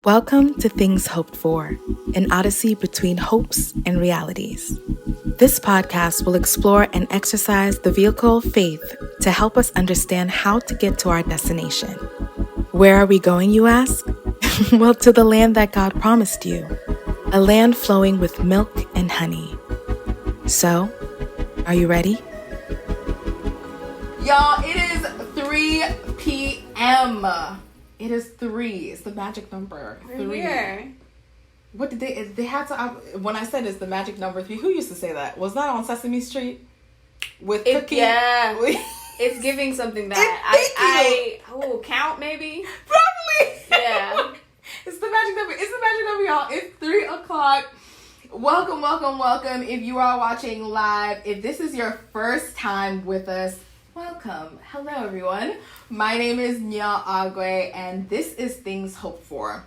Welcome to Things Hoped For, an odyssey between hopes and realities. This podcast will explore and exercise the vehicle of faith to help us understand how to get to our destination. Where are we going, you ask? Well, to the land that God promised you, a land flowing with milk and honey. So, are you ready? Y'all, it is 3 p.m. It is 3. It's the magic number. We're 3. here. What did they had to, when I said it's the magic number 3, who used to say that? Was that on Sesame Street? With Cookie? Yeah. It's giving something that count maybe? Probably. Yeah. It's the magic number. It's the magic number, y'all. It's 3 o'clock. Welcome, welcome, welcome. If you are watching live, if this is your first time with us, welcome. Hello, everyone. My name is Nya Agwe, and this is Things Hoped For.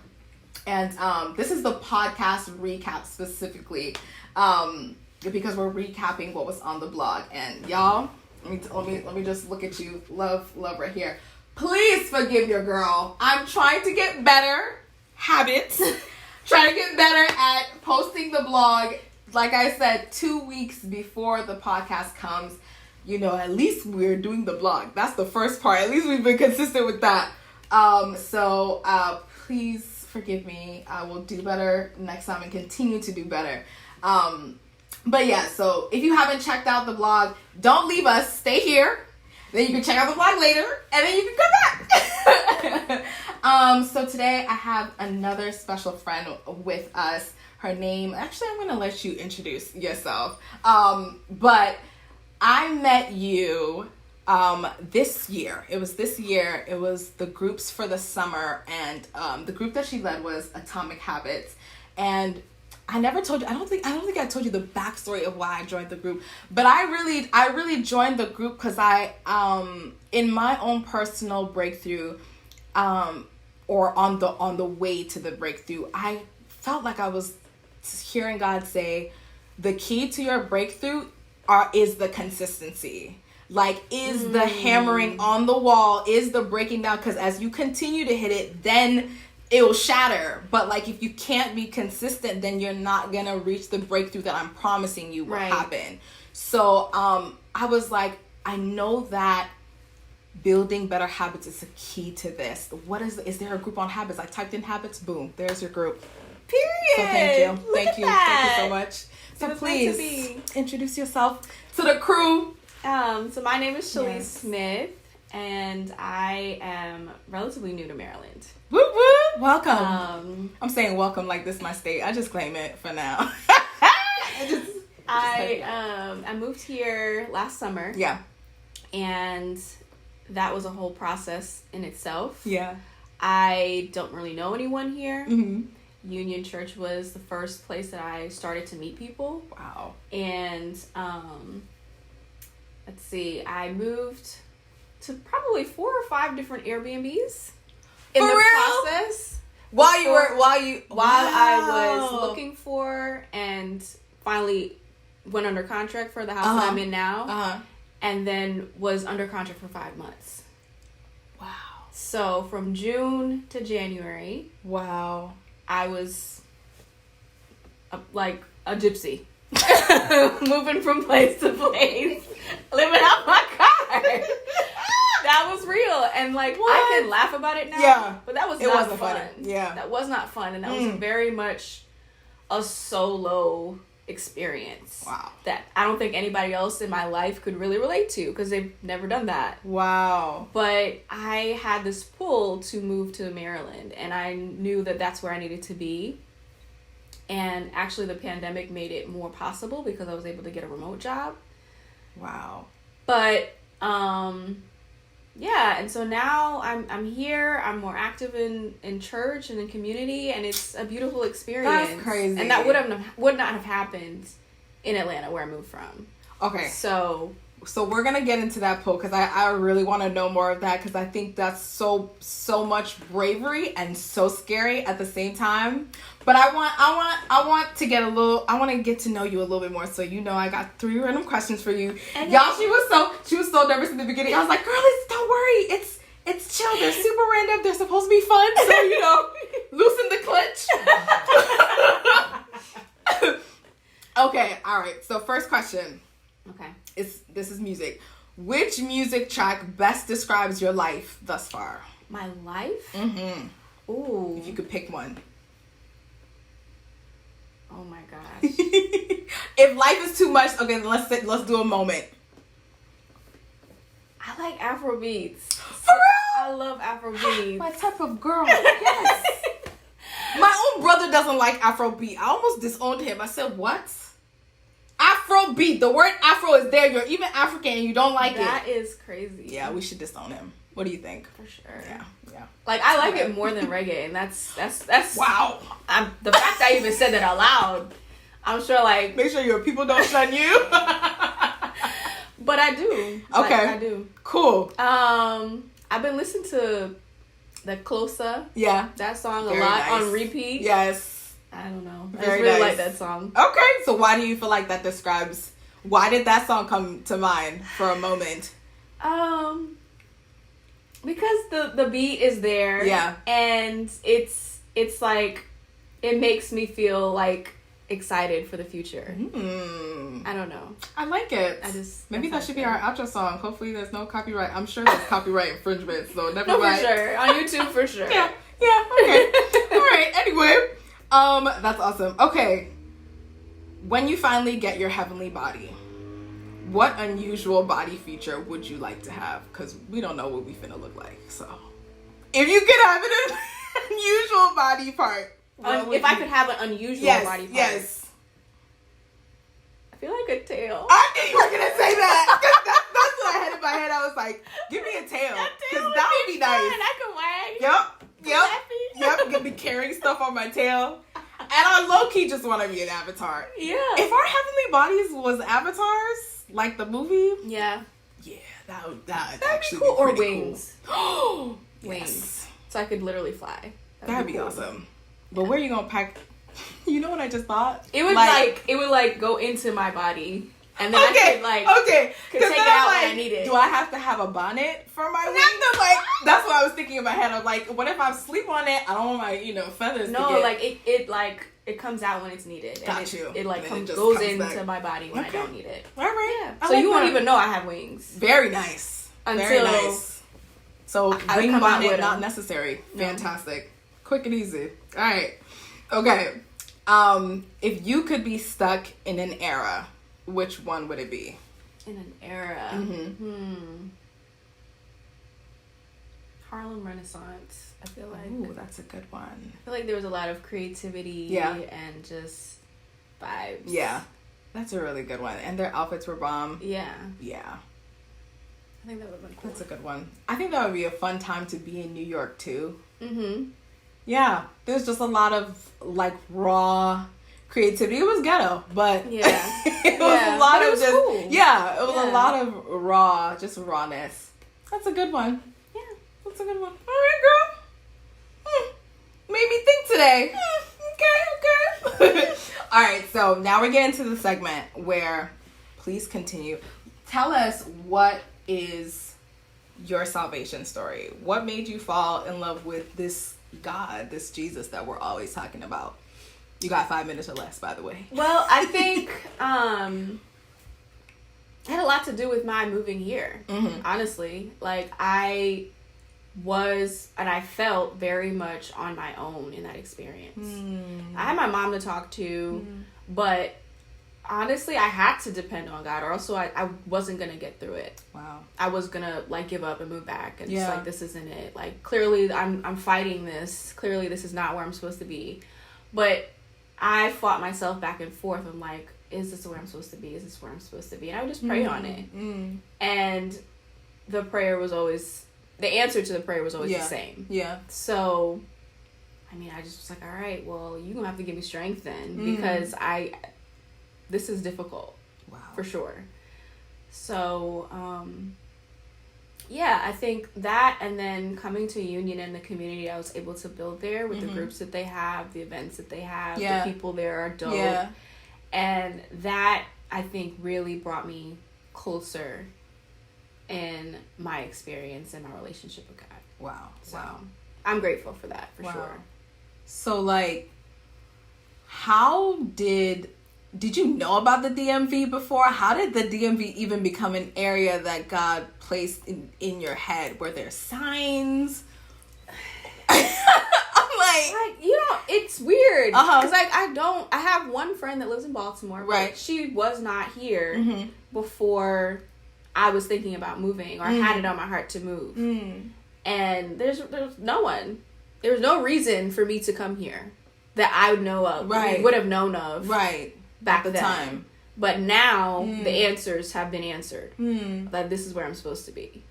And this is the podcast recap specifically, because we're recapping what was on the blog. And y'all, let me just look at you. Love right here. Please forgive your girl. I'm trying to get better habits. Trying to get better at posting the blog. Like I said, 2 weeks before the podcast comes. You know, at least we're doing the blog. That's the first part. At least we've been consistent with that. So please forgive me. I will do better next time and continue to do better. But yeah, so if you haven't checked out the blog, don't leave us. Stay here. Then you can check out the blog later, and then you can come back. So today I have another special friend with us. Her name, actually, I'm going to let you introduce yourself. But I met you this year. It was this year. It was the groups for the summer, and the group that she led was Atomic Habits. And I never told you. I don't think I told you the backstory of why I joined the group. But I really joined the group because I in my own personal breakthrough, or on the way to the breakthrough, I felt like I was hearing God say, the key to your breakthrough is the consistency. Like, is the hammering on the wall, is the breaking down, because as you continue to hit it, then it will shatter. But like, if you can't be consistent, then you're not gonna reach the breakthrough that I'm promising you will happen. So I was like, I know that building better habits is a key to this. Is there a group on habits? I typed in habits, boom, there's your group. Period. So thank you. Thank you so much. So please please introduce yourself to the crew. So my name is Sheliese Smith, and I am relatively new to Maryland. Woo woo! Welcome. I'm saying welcome like this is my state. I just claim it for now. I moved here last summer. Yeah. And that was a whole process in itself. Yeah. I don't really know anyone here. Mm-hmm. Union Church was the first place that I started to meet people. Wow. And let's see, I moved to probably 4 or 5 different Airbnbs in the process. While I was looking for and finally went under contract for the house that I'm in now, and then was under contract for 5 months. Wow. So from June to January, wow, I was like a gypsy. Moving from place to place, living out my car. That was real, and like, what? I can laugh about it now. Yeah, but that was not fun. Funny. Yeah, that was not fun, and that was very much a solo experience. Wow, that I don't think anybody else in my life could really relate to because they've never done that. Wow. But I had this pull to move to Maryland, and I knew that that's where I needed to be. And actually, the pandemic made it more possible because I was able to get a remote job. Wow. But yeah, and so now I'm here. I'm more active in church and in community, and it's a beautiful experience. That's crazy. And that would not have happened in Atlanta, where I moved from. Okay. So we're gonna get into that pull because I really want to know more of that because I think that's so much bravery and so scary at the same time. But I want to get I want to get to know you a little bit more. So I got 3 random questions for you. And y'all, she was so nervous in the beginning. I was like, girl, don't worry, It's chill. They're super random. They're supposed to be fun. So, you know, loosen the clutch. Okay. All right. So first question. Okay. This is music. Which music track best describes your life thus far? My life? Mm-hmm. Ooh. If you could pick one. Oh my gosh. If life is too much, okay, then let's do a moment. I like Afro beats. For real? I love Afro beats. My type of girl. Yes. My own brother doesn't like Afrobeat. I almost disowned him. I said, what? Afrobeat. The word Afro is there. You're even African and you don't like That it. is crazy. Yeah, we should disown him. What do you think? For sure. Yeah. Like, I like it more than reggae, and that's Wow. the fact I even said that out loud, I'm sure, like... Make sure your people don't shun you. But I do. Okay. I do. Cool. I've been listening to the Closer. Yeah. That song Very a lot nice. on repeat. Yes. I don't know. I Very just really nice. like that song. Okay. So why do you feel like that describes... Why did that song come to mind for a moment? Because the beat is there. Yeah. And it's like, it makes me feel like excited for the future. I don't know. I like it. Maybe that should be our outro song. Hopefully there's no copyright. I'm sure there's copyright infringement, so never No, mind. for sure. On YouTube, for sure. Yeah, okay. All right, anyway. That's awesome. Okay. When you finally get your heavenly body, what unusual body feature would you like to have? Because we don't know what we finna look like. So, if you could have an unusual body part, If I could have an unusual body part. Yes. I feel like a tail. I knew you were gonna say that. 'Cause that's what I had in my head. I was like, give me a tail. Because that would be nice. I could wag. Yep. Gonna be carrying stuff on my tail. And I low-key just want to be an avatar. Yeah. If our heavenly bodies was avatars, like the movie, Yeah. that'd That'd actually be cool. Or pretty wings. Cool. Wings. So I could literally fly. That'd be cool. awesome. But where you gonna pack? You know what I just thought? It would it would go into my body, and then I could take it out when I need it. Do I have to have a bonnet for my wings? That's what I was thinking in my head. I'm like, what if I sleep on it? I don't want my feathers. No, to get... it comes out when it's needed. Got and you. It comes goes into back. my body when I don't need it. All right. Yeah. I So like you won't that. even know I have wings. Very nice. Very Until nice. So I wing come out bonnet with not them. necessary. No. Fantastic. Quick and easy. All right. Okay. If you could be stuck in an era, which one would it be? In an era. Harlem Renaissance. I feel like. Ooh, that's a good one. I feel like there was a lot of creativity and just vibes. Yeah. That's a really good one. And their outfits were bomb. Yeah. Yeah. I think that would have been cool. That's a good one. I think that would be a fun time to be in New York too. Mm-hmm. Yeah. There's just a lot of raw creativity. It was ghetto, but Yeah. it was a lot of just cool. Yeah, it was a lot of rawness. That's a good one. Yeah. That's a good one. All right, girl. Made me think today. Okay. All right, so now we're getting to the segment where, please continue. Tell us, what is your salvation story? What made you fall in love with this God, this Jesus that we're always talking about? You got 5 minutes or less, by the way. Well, I think it had a lot to do with my moving here. Honestly, I was and I felt very much on my own in that experience. I had my mom to talk to, but honestly, I had to depend on God, or else I wasn't gonna get through it. Wow. I was gonna give up and move back, and just this isn't it. Clearly, I'm fighting this. Clearly, this is not where I'm supposed to be. But I fought myself back and forth. I'm like, is this where I'm supposed to be? Is this where I'm supposed to be? And I would just pray on it, and the prayer was always. The answer to the prayer was always the same. Yeah. So, I mean, I just was like, all right, well, you're going to have to give me strength then, because this is difficult. Wow. For sure. So, I think that, and then coming to Union and the community I was able to build there with the groups that they have, the events that they have, the people there are dope. Yeah. And that, I think, really brought me closer in my experience and my relationship with God. Wow. So Wow. I'm grateful for that, for Wow. sure. So, like, how did you know about the DMV before? How did the DMV even become an area that God placed in your head? Were there signs? I'm like, it's weird. Uh-huh. Because, like, I have one friend that lives in Baltimore. But Right. she was not here Mm-hmm. before I was thinking about moving or had it on my heart to move. Mm. And there's no one. There was no reason for me to come here that I would know of. Right. Would have known of. Right. Back At the then. time. But now the answers have been answered. That this is where I'm supposed to be.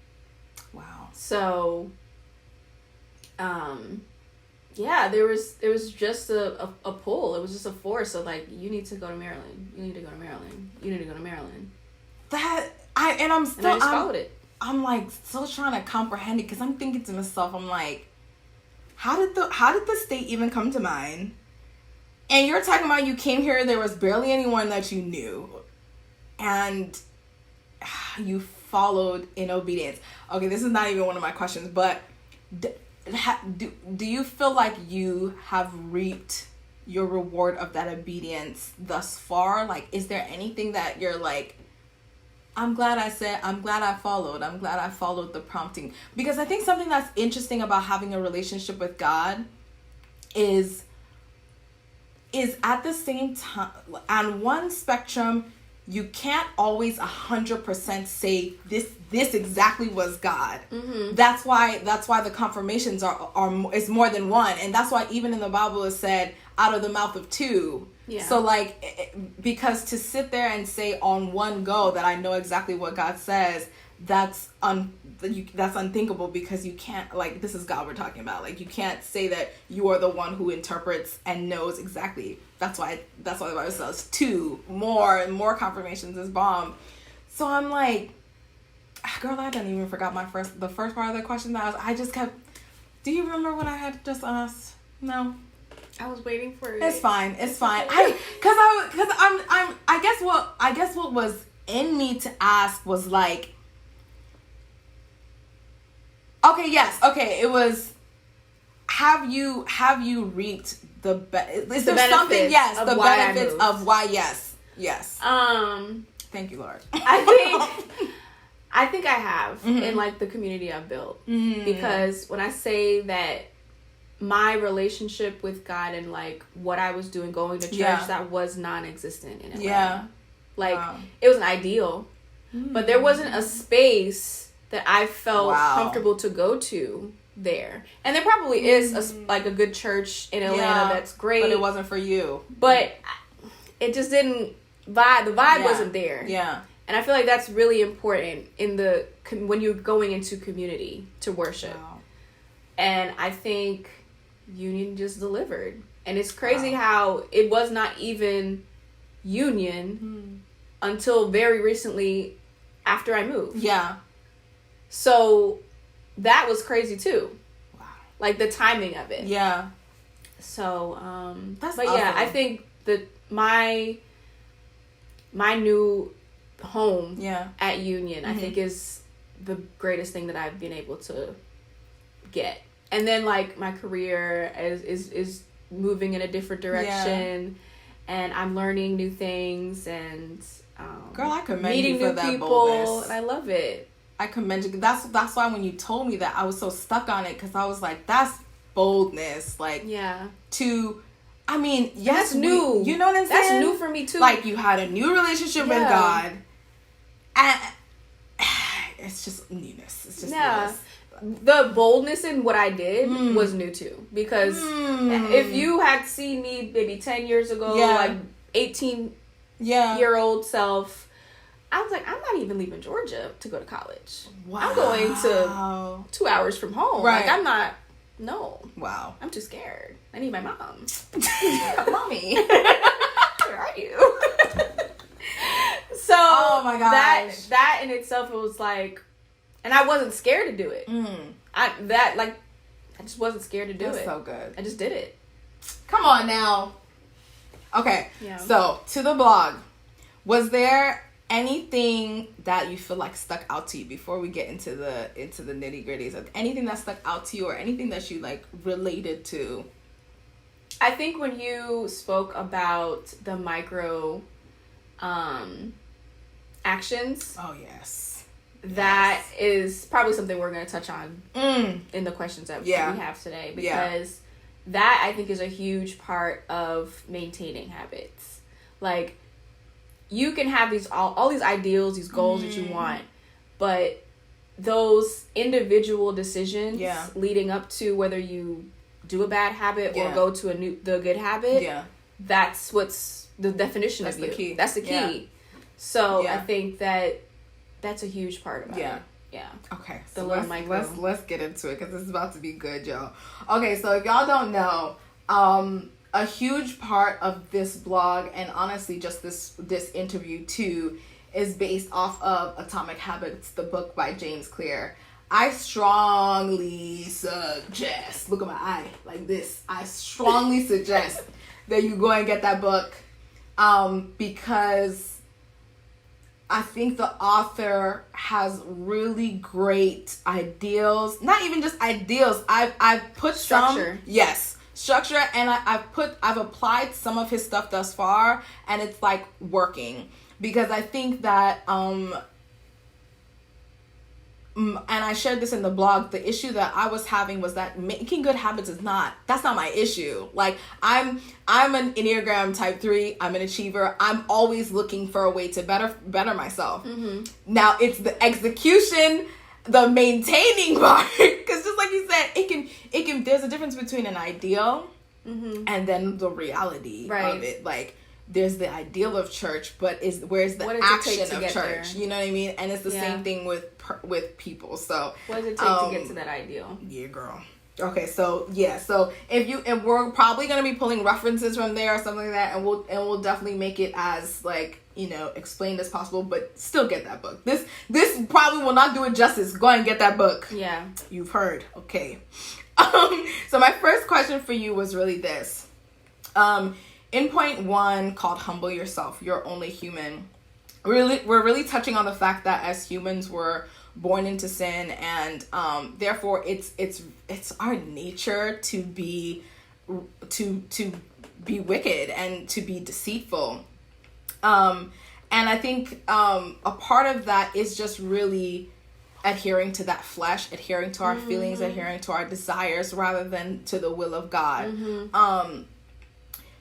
Wow. So, yeah, there was just a pull. It was just a force of like, you need to go to Maryland. You need to go to Maryland. You need to go to Maryland. I'm And I just followed it. I'm like still trying to comprehend it because I'm thinking to myself, I'm like, how did the state even come to mind? And you're talking about you came here, there was barely anyone that you knew, and you followed in obedience. Okay, this is not even one of my questions, but do you feel like you have reaped your reward of that obedience thus far? Like, is there anything that you're like, I'm glad I followed the prompting? Because I think something that's interesting about having a relationship with God is at the same time, on one spectrum, you can't always 100% say this exactly was God. Mm-hmm. That's why the confirmations is more than one, and that's why even in the Bible it said out of the mouth of two. Yeah. So like, because to sit there and say on one go that I know exactly what God says, that's unthinkable, because you can't, like, this is God we're talking about. Like, you can't say that you are the one who interprets and knows exactly. That's why the Bible says two, more and more confirmations is bomb. So I'm like, girl, I didn't even forgot the first part of the question that I just kept. Do you remember what I had just asked? No. I was waiting for it. It's fine. I guess what was in me to ask was like, it was, have you reaped the benefits of why yes. Thank you, Lord. I think I have in like the community I've built, because when I say that my relationship with God and like what I was doing, going to church, that was non-existent in Atlanta. Yeah. Like, it was an ideal, but there wasn't a space that I felt comfortable to go to there. And there probably is a good church in Atlanta that's great, but it wasn't for you. But it just didn't vibe. The vibe wasn't there. Yeah. And I feel like that's really important when you're going into community to worship. Wow. And I think Union just delivered. And it's crazy how it was not even Union until very recently after I moved. Yeah. So that was crazy too. Wow. Like the timing of it. Yeah. So, but awesome. Yeah, I think that my new home at Union, I think, is the greatest thing that I've been able to get. And then like my career is moving in a different direction, and I'm learning new things, and girl, I commend meeting you for new that people, boldness. and I love it. I commend you. That's why when you told me that, I was so stuck on it, because I was like, that's boldness. Like, I mean, yes, that's new. You know what I'm saying? That's new for me too. Like, you had a new relationship with God, and it's just newness. It's just newness. The boldness in what I did was new too, because if you had seen me maybe 10 years ago, like 18-year-old self, I was like, I'm not even leaving Georgia to go to college. Wow. I'm going to 2 hours from home. Right. Like, I'm not. No. Wow. I'm too scared. I need my mom. Mommy. Where are you? So, oh my gosh. That in itself, it was like, and I wasn't scared to do it. I just wasn't scared to do it. That's so good. I just did it. Come on now. Okay. Yeah. So, to the blog. Was there anything that you feel like stuck out to you before we get into the nitty gritties? Anything that stuck out to you, or anything that you like related to? I think when you spoke about the micro actions. Oh, yes. That is probably something we're going to touch on in the questions that we have today. Because that, I think, is a huge part of maintaining habits. Like, you can have these all these ideals, these goals that you want, but those individual decisions leading up to whether you do a bad habit or go to the good habit, that's what's the definition of you. That's the key. That's the key. Yeah. So I think that's a huge part about it. Yeah. Okay. So let's get into it, because this is about to be good, y'all. Okay, so if y'all don't know, a huge part of this blog, and honestly just this interview too, is based off of Atomic Habits, the book by James Clear. I strongly suggest, look at my eye like this, I strongly suggest that you go and get that book, because I think the author has really great ideals. Not even just ideals. I've put structure. Structure, and I've applied some of his stuff thus far, and it's like working, because I think that and I shared this in the blog, the issue that I was having was that making good habits that's not my issue. Like, I'm an Enneagram type 3, I'm an achiever, I'm always looking for a way to better myself. Now it's the execution, the maintaining part, because just like you said, it can there's a difference between an ideal and then the reality of it. Like, there's the ideal of church, but where's the action of church? There? You know what I mean? And it's the same thing with people. So what does it take to get to that ideal? Yeah, girl. Okay, so if we're probably gonna be pulling references from there or something like that, and we'll definitely make it as like, you know, explained as possible, but still get that book. This probably will not do it justice. Go and get that book. Yeah, you've heard. Okay. So my first question for you was really this. In point 1, called Humble Yourself, You're Only Human, we're really touching on the fact that as humans we're born into sin, and therefore it's our nature to be wicked and to be deceitful. And I think a part of that is just really adhering to that flesh, adhering to our feelings, adhering to our desires, rather than to the will of God.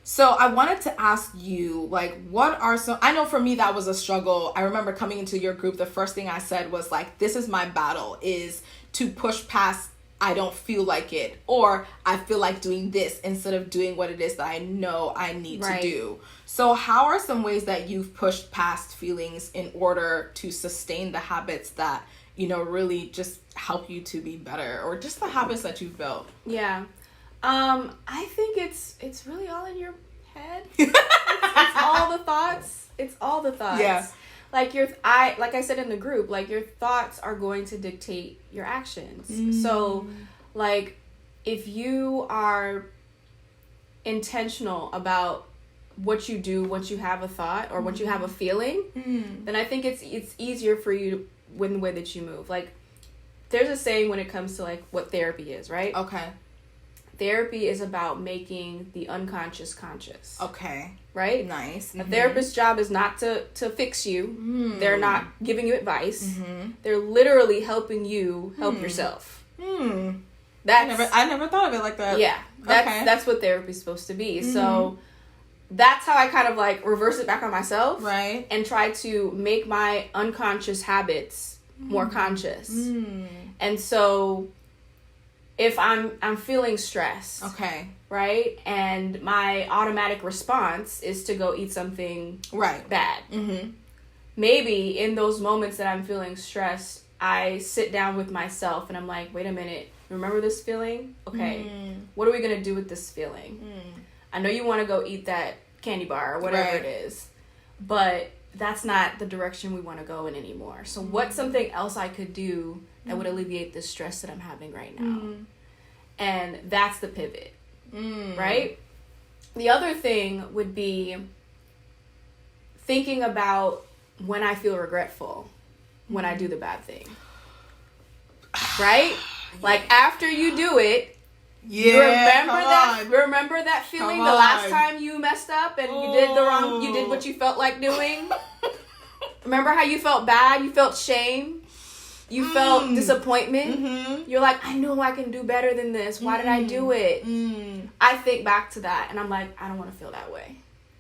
So I wanted to ask you, like, what are some... I know for me that was a struggle. I remember coming into your group, the first thing I said was, like, this is my battle, is to push past I don't feel like it, or I feel like doing this instead of doing what it is that I know I need to do. So how are some ways that you've pushed past feelings in order to sustain the habits that, you know, really just help you to be better, or just the habits that you've built? Yeah. I think it's really all in your head. It's all the thoughts. It's all the thoughts. Yeah. Like like I said in the group, like, your thoughts are going to dictate your actions. So, like, if you are intentional about what you do once you have a thought or once you have a feeling, then I think it's easier for you in the way that you move. Like, there's a saying when it comes to, like, what therapy is, right? Okay. Therapy is about making the unconscious conscious. Okay. Right? Nice. A therapist's job is not to fix you. They're not giving you advice. They're literally helping you help yourself. I never thought of it like that. Yeah. That's what therapy's supposed to be. So that's how I kind of, like, reverse it back on myself. Right. And try to make my unconscious habits more conscious. And so if I'm feeling stressed, okay, right, and my automatic response is to go eat something bad, maybe in those moments that I'm feeling stressed, I sit down with myself and I'm like, wait a minute, remember this feeling? Okay, what are we gonna do with this feeling? I know you want to go eat that candy bar or whatever it is, but that's not the direction we want to go in anymore. So what's something else I could do that would alleviate the stress that I'm having right now? And that's the pivot, right? The other thing would be thinking about when I feel regretful when I do the bad thing. Right? Like after you do it, you remember that feeling the last time you messed up and you did what you felt like doing? Remember how you felt bad? You felt shame? You felt disappointment? Mm-hmm. You're like, I know I can do better than this. Why did I do it? I think back to that and I'm like, I don't want to feel that way.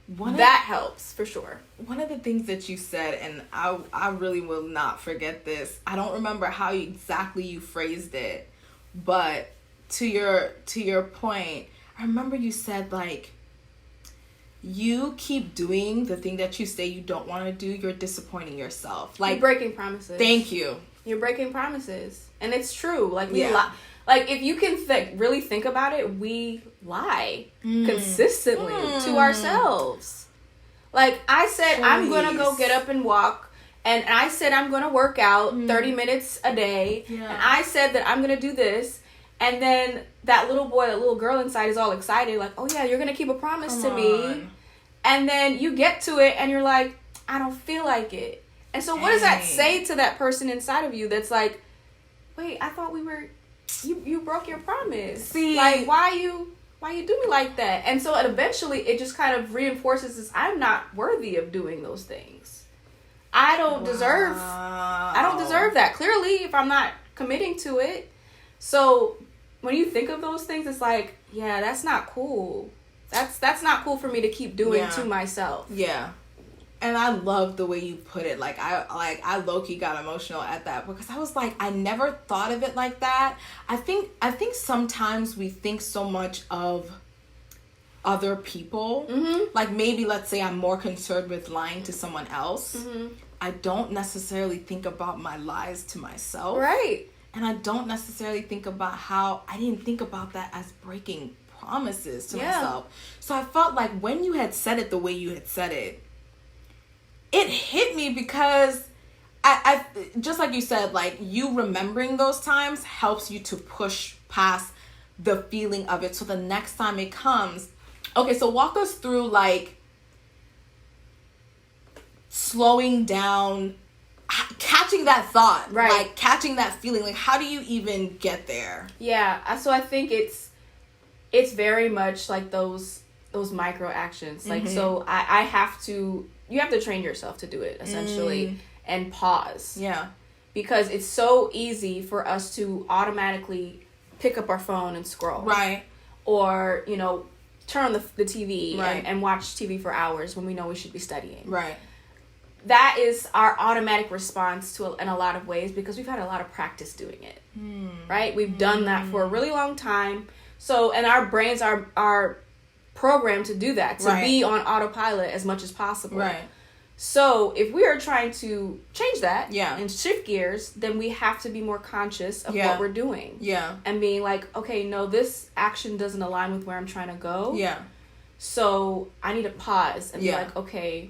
That helps for sure. One of the things that you said, and I really will not forget this. I don't remember how exactly you phrased it, but to your point, I remember you said like, you keep doing the thing that you say you don't want to do, you're disappointing yourself. Like, you're breaking promises. Thank you. You're breaking promises. And it's true. Like, we lie. Like, if you can really think about it, we lie consistently to ourselves. Like, I said, Sheliese, I'm going to go get up and walk. And I said, I'm going to work out 30 minutes a day. Yeah. And I said that I'm going to do this. And then that little boy, that little girl inside is all excited. Like, oh, yeah, you're going to keep a promise to me. And then you get to it and you're like, I don't feel like it. And so what does that say to that person inside of you that's like, wait, I thought we were... You broke your promise. See, like why you do me like that? And so eventually it just kind of reinforces this. I'm not worthy of doing those things. I don't deserve that. Clearly, if I'm not committing to it. So when you think of those things, it's like, yeah, that's not cool. That's not cool for me to keep doing to myself. Yeah. And I love the way you put it. I low-key got emotional at that because I was like, I never thought of it like that. I think sometimes we think so much of other people. Mm-hmm. Like maybe, let's say I'm more concerned with lying to someone else. Mm-hmm. I don't necessarily think about my lies to myself. Right. And I don't necessarily think about how I didn't think about that as breaking promises to myself. So I felt like when you had said it the way you had said it, it hit me because I just like you said, like you remembering those times helps you to push past the feeling of it. So the next time it comes, okay, so walk us through like slowing down, catching that thought, right? Like catching that feeling. Like how do you even get there? Yeah, so I think it's very much like those micro actions. Like so I have to. You have to train yourself to do it, essentially, and pause. Yeah. Because it's so easy for us to automatically pick up our phone and scroll. Right. Or, turn on the TV and watch TV for hours when we know we should be studying. Right. That is our automatic response in a lot of ways because we've had a lot of practice doing it. Right? We've done that for a really long time. So, and our brains are programmed to do that, to be on autopilot as much as possible. Right. So if we are trying to change that and shift gears, then we have to be more conscious of what we're doing. Yeah. And being like, okay, no, this action doesn't align with where I'm trying to go. Yeah. So I need to pause and be like, okay,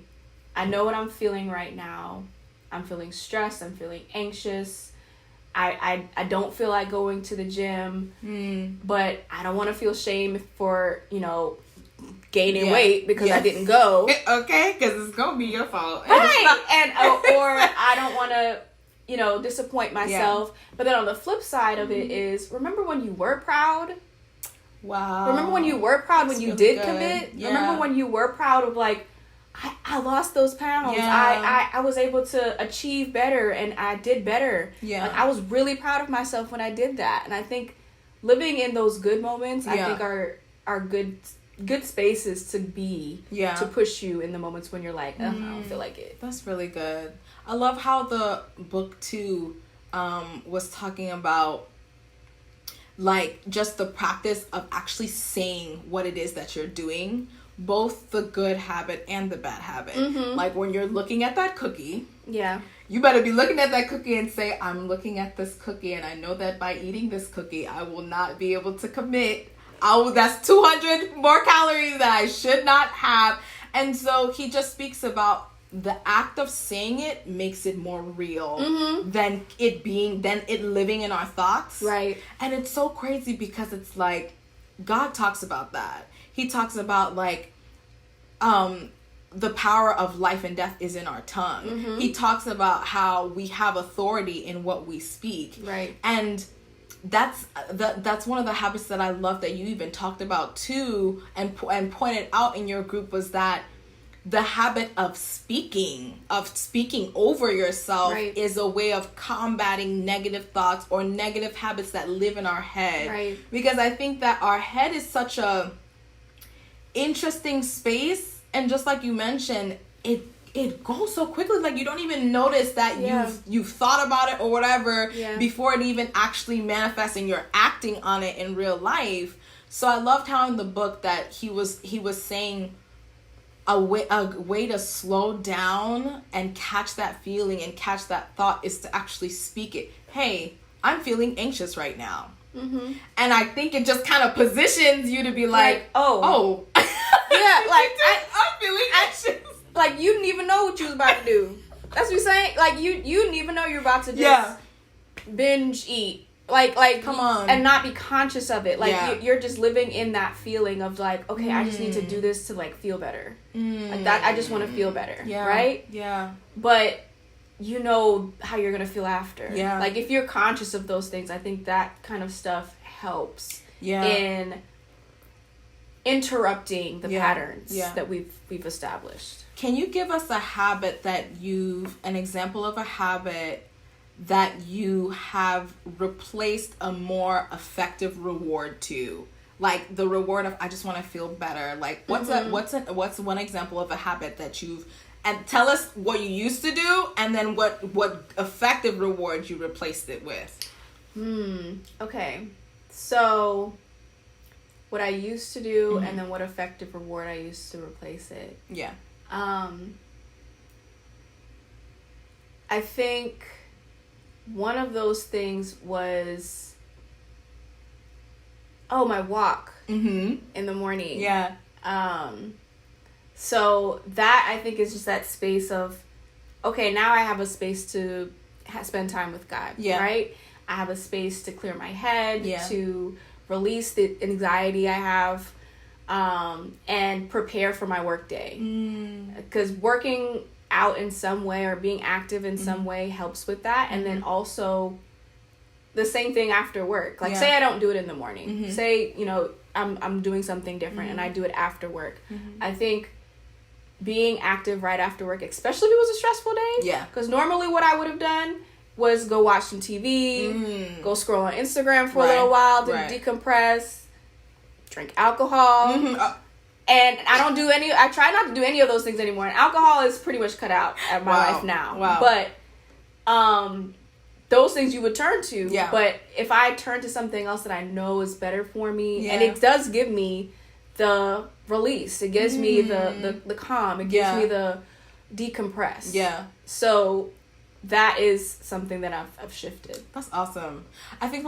I know what I'm feeling right now. I'm feeling stressed. I'm feeling anxious. I don't feel like going to the gym, but I don't want to feel shame for, gaining weight because I didn't go. Okay, because it's gonna be your fault. Right. And or I don't want to, disappoint myself. Yeah. But then on the flip side of it is, remember when you were proud? Wow. Remember when you were proud when you did commit? Yeah. Remember when you were proud of like, I lost those pounds. Yeah. I was able to achieve better and I did better. Yeah. Like I was really proud of myself when I did that. And I think living in those good moments, I think are good spaces to be to push you in the moments when you're like, I don't feel like it. That's really good. I love how the book too was talking about like just the practice of actually saying what it is that you're doing, both the good habit and the bad habit. Like when you're looking at that cookie, you better be looking at that cookie and say, I'm looking at this cookie and I know that by eating this cookie I will not be able to commit. That's 200 more calories that I should not have. And so he just speaks about the act of saying it makes it more real than it living in our thoughts. Right. And it's so crazy because it's like God talks about that. He talks about like the power of life and death is in our tongue. Mm-hmm. He talks about how we have authority in what we speak. Right. And that's one of the habits that I love that you even talked about too, and pointed out in your group, was that the habit of speaking over yourself right. is a way of combating negative thoughts or negative habits that live in our head. Right. Because I think that our head is such a interesting space, and just like you mentioned, it goes so quickly, like you don't even notice that you've thought about it or whatever before it even actually manifests and you're acting on it in real life. So I loved how in the book that he was saying a way to slow down and catch that feeling and catch that thought is to actually speak it. Hey, I'm feeling anxious right now. Mm-hmm. And I think it just kind of positions you to be like oh. Yeah, like I'm feeling anxious. Like you didn't even know what you was about to do. That's what you're saying. Like you didn't even know you're about to just binge eat. Like come on, and not be conscious of it. Like you're just living in that feeling of like, okay, I just need to do this to like feel better. Like that, I just want to feel better. Yeah. Right. Yeah. But you know how you're gonna feel after. Yeah. Like if you're conscious of those things, I think that kind of stuff helps. Yeah. In interrupting the patterns that we've established. Can you give us an example of a habit that you have replaced a more effective reward to? Like the reward of I just want to feel better. Like what's one example of a habit that you've, and tell us what you used to do and then what effective reward you replaced it with. Okay. So what I used to do and then what effective reward I used to replace it. Yeah. I think one of those things was my walk in the morning. Yeah. So that I think is just that space of, okay, now I have a space to spend time with God. Yeah. Right? I have a space to clear my head, Yeah. to release the anxiety I have, and prepare for my work day. Because working out in some way or being active in some way helps with that. And then also the same thing after work. Like say I don't do it in the morning. Say, I'm doing something different and I do it after work. I think being active right after work, especially if it was a stressful day. Yeah. Because normally what I would have done was go watch some TV, go scroll on Instagram for a little while to decompress, drink alcohol. And I try not to do any of those things anymore. And alcohol is pretty much cut out at my life now. Wow. But those things you would turn to. Yeah. But if I turn to something else that I know is better for me, and it does give me the release, it gives me the calm, it gives me the decompress. Yeah. So that is something that I've shifted. That's awesome. I think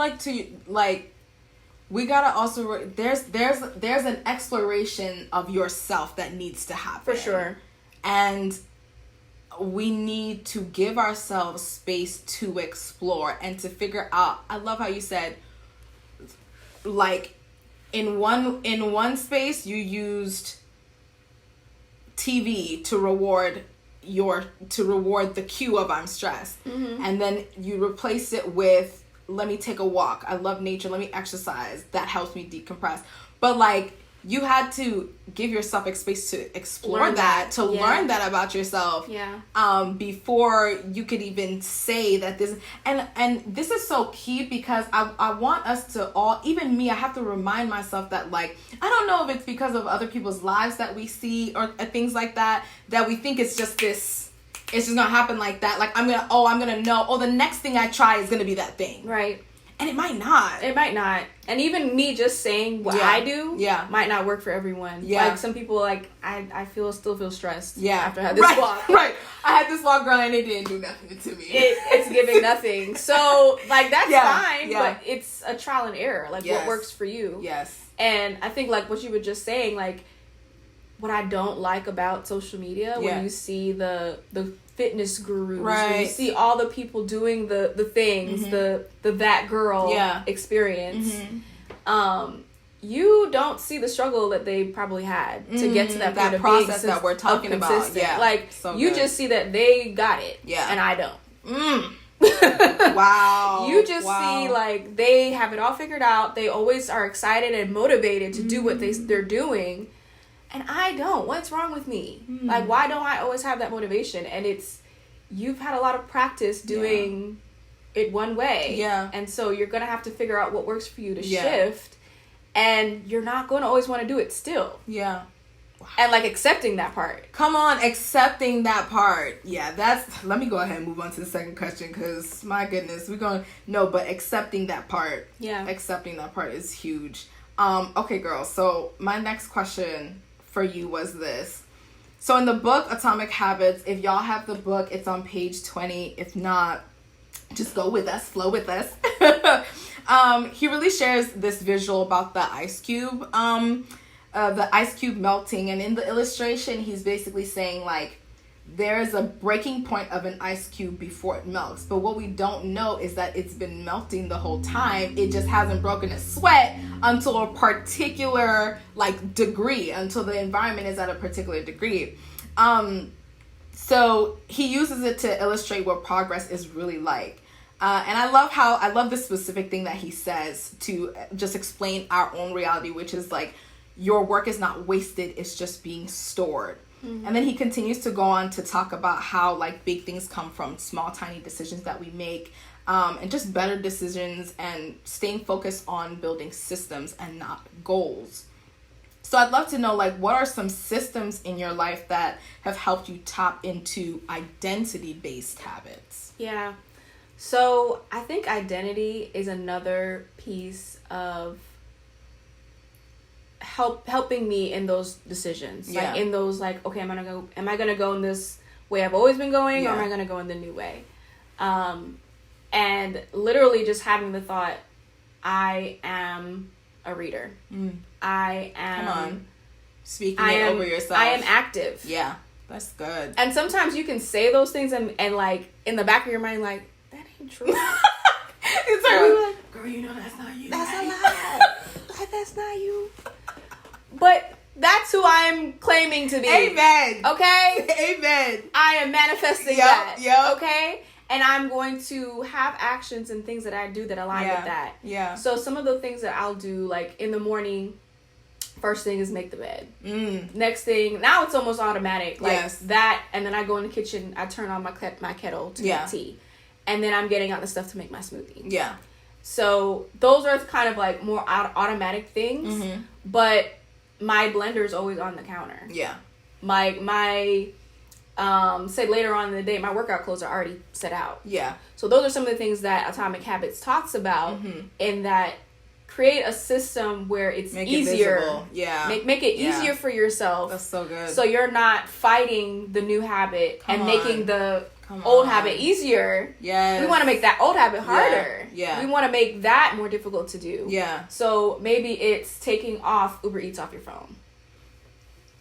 we gotta also there's an exploration of yourself that needs to happen For sure. And we need to give ourselves space to explore and to figure out. I love how you said, like, in one space you used TV to reward the cue of I'm stressed, and then you replace it with let me take a walk. I love nature. Let me exercise. That helps me decompress. But like you had to give yourself a space to explore learn that about yourself. Yeah. Before you could even say that this and this is so key because I want us to all, even me, I have to remind myself that like I don't know if it's because of other people's lives that we see or things like that we think it's just this. It's just gonna happen like that. Like I'm gonna know. The next thing I try is gonna be that thing. Right. And it might not. And even me just saying what I do might not work for everyone. Yeah. Like some people I still feel stressed after I had this right, walk. Right. I had this walk, girl, and it didn't do nothing to me. It's giving nothing. So like that's fine, yeah. but it's a trial and error. Like what works for you. Yes. And I think like what you were just saying, like what I don't like about social media when you see the fitness gurus, when you see all the people doing the things, the that girl experience, you don't see the struggle that they probably had to get to that point of process being that we're talking about. Yeah, like so you good. just see that they got it, and I don't. Wow. You just see like they have it all figured out. They always are excited and motivated to do what they're doing, and I don't. What's wrong with me? Like, why don't I always have that motivation? And you've had a lot of practice doing it one way, and so you're gonna have to figure out what works for you to shift. And you're not going to always want to do it still. Yeah. Wow. And, like, accepting that part. Come on, accepting that part. Yeah, let me go ahead and move on to the second question because, my goodness, but accepting that part. Yeah. Accepting that part is huge. Okay, girl, so my next question for you was this. So in the book, Atomic Habits, if y'all have the book, it's on page 20. If not, just go with us, flow with us. He really shares this visual about the ice cube melting, and in the illustration he's basically saying like there is a breaking point of an ice cube before it melts, but what we don't know is that it's been melting the whole time. It just hasn't broken a sweat until a particular like degree, until the environment is at a particular degree. So he uses it to illustrate what progress is really like. And I love this specific thing that he says to just explain our own reality, which is like, your work is not wasted, it's just being stored. And then he continues to go on to talk about how like big things come from small, tiny decisions that we make, and just better decisions and staying focused on building systems and not goals. So I'd love to know, like, what are some systems in your life that have helped you tap into identity-based habits? Yeah. So I think identity is another piece of helping me in those decisions. Like in those like, okay, am I gonna go in this way I've always been going, or am I gonna go in the new way? And literally just having the thought, I am a reader. I am. Come on. Speaking it over yourself. I am active. Yeah. That's good. And sometimes you can say those things and like in the back of your mind, like, that ain't true. It's like, girl, you know that's not you. That's a lie. That's not you. But that's who I'm claiming to be. Amen. Okay? Amen. I am manifesting that. Yep. Okay? And I'm going to have actions and things that I do that align with that. Yeah. So some of the things that I'll do, like in the morning, first thing is make the bed. Next thing, now it's almost automatic. Like that, and then I go in the kitchen, I turn on my kettle to make tea. And then I'm getting out the stuff to make my smoothie. Yeah. So those are kind of like more automatic things. But my blender is always on the counter. Yeah. My say later on in the day, my workout clothes are already set out. Yeah. So those are some of the things that Atomic Habits talks about, in that create a system where it's easier. It yeah. Make it easier for yourself. That's so good. So you're not fighting the new habit making the old habit easier. Yes. We want to make that old habit harder. Yeah. We want to make that more difficult to do. Yeah. So maybe it's taking off Uber Eats off your phone.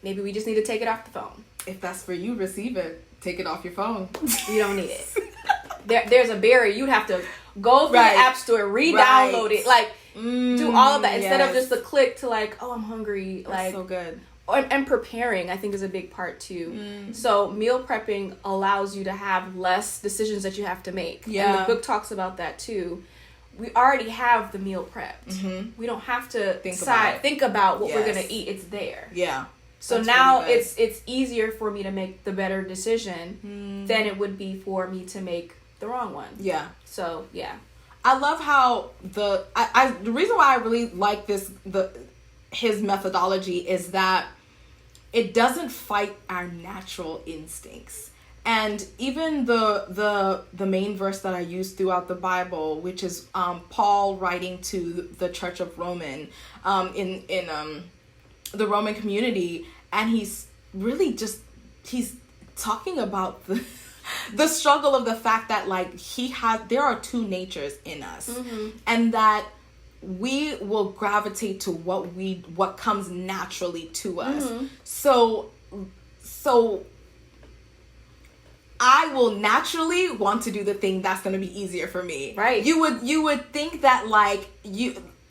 Maybe we just need to take it off the phone. If that's for you, receive it. Take it off your phone. You don't need it. There's a barrier. You'd have to go through the App Store, re-download it, like do all of that instead of just the click to like, oh, I'm hungry. That's like so good. And preparing, I think, is a big part too. So meal prepping allows you to have less decisions that you have to make. Yeah. And the book talks about that too. We already have the meal prepped. We don't have to think about what we're gonna eat. It's there. Yeah. So that's now really it's easier for me to make the better decision than it would be for me to make the wrong one. Yeah. So yeah. I love how the reason why I really like his methodology is that it doesn't fight our natural instincts. And even the main verse that I use throughout the Bible, which is Paul writing to the Church of Roman in the Roman community, and he's really he's talking about the struggle of the fact that like there are two natures in us, and that we will gravitate to what comes naturally to us. So I will naturally want to do the thing that's going to be easier for me. Right. You would think that like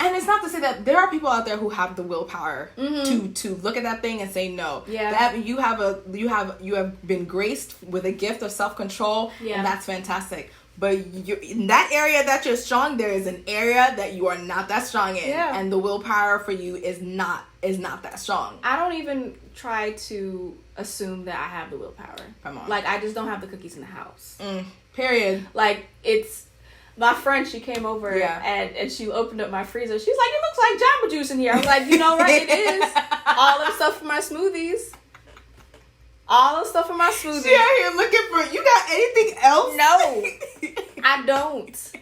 And it's not to say that there are people out there who have the willpower to look at that thing and say no. Yeah. That you have been graced with a gift of self-control, and that's fantastic. But in that area that you're strong, there is an area that you are not that strong in, and the willpower for you is not that strong. I don't even try to assume that I have the willpower. Come on. Like, I just don't have the cookies in the house. Period. Like, it's... My friend, she came over and she opened up my freezer. She was like, it looks like Jamba Juice in here. I was like, you know, right, it is. All the stuff for my smoothies. All the stuff for my smoothies. She out here looking for... You got anything else? No. I don't.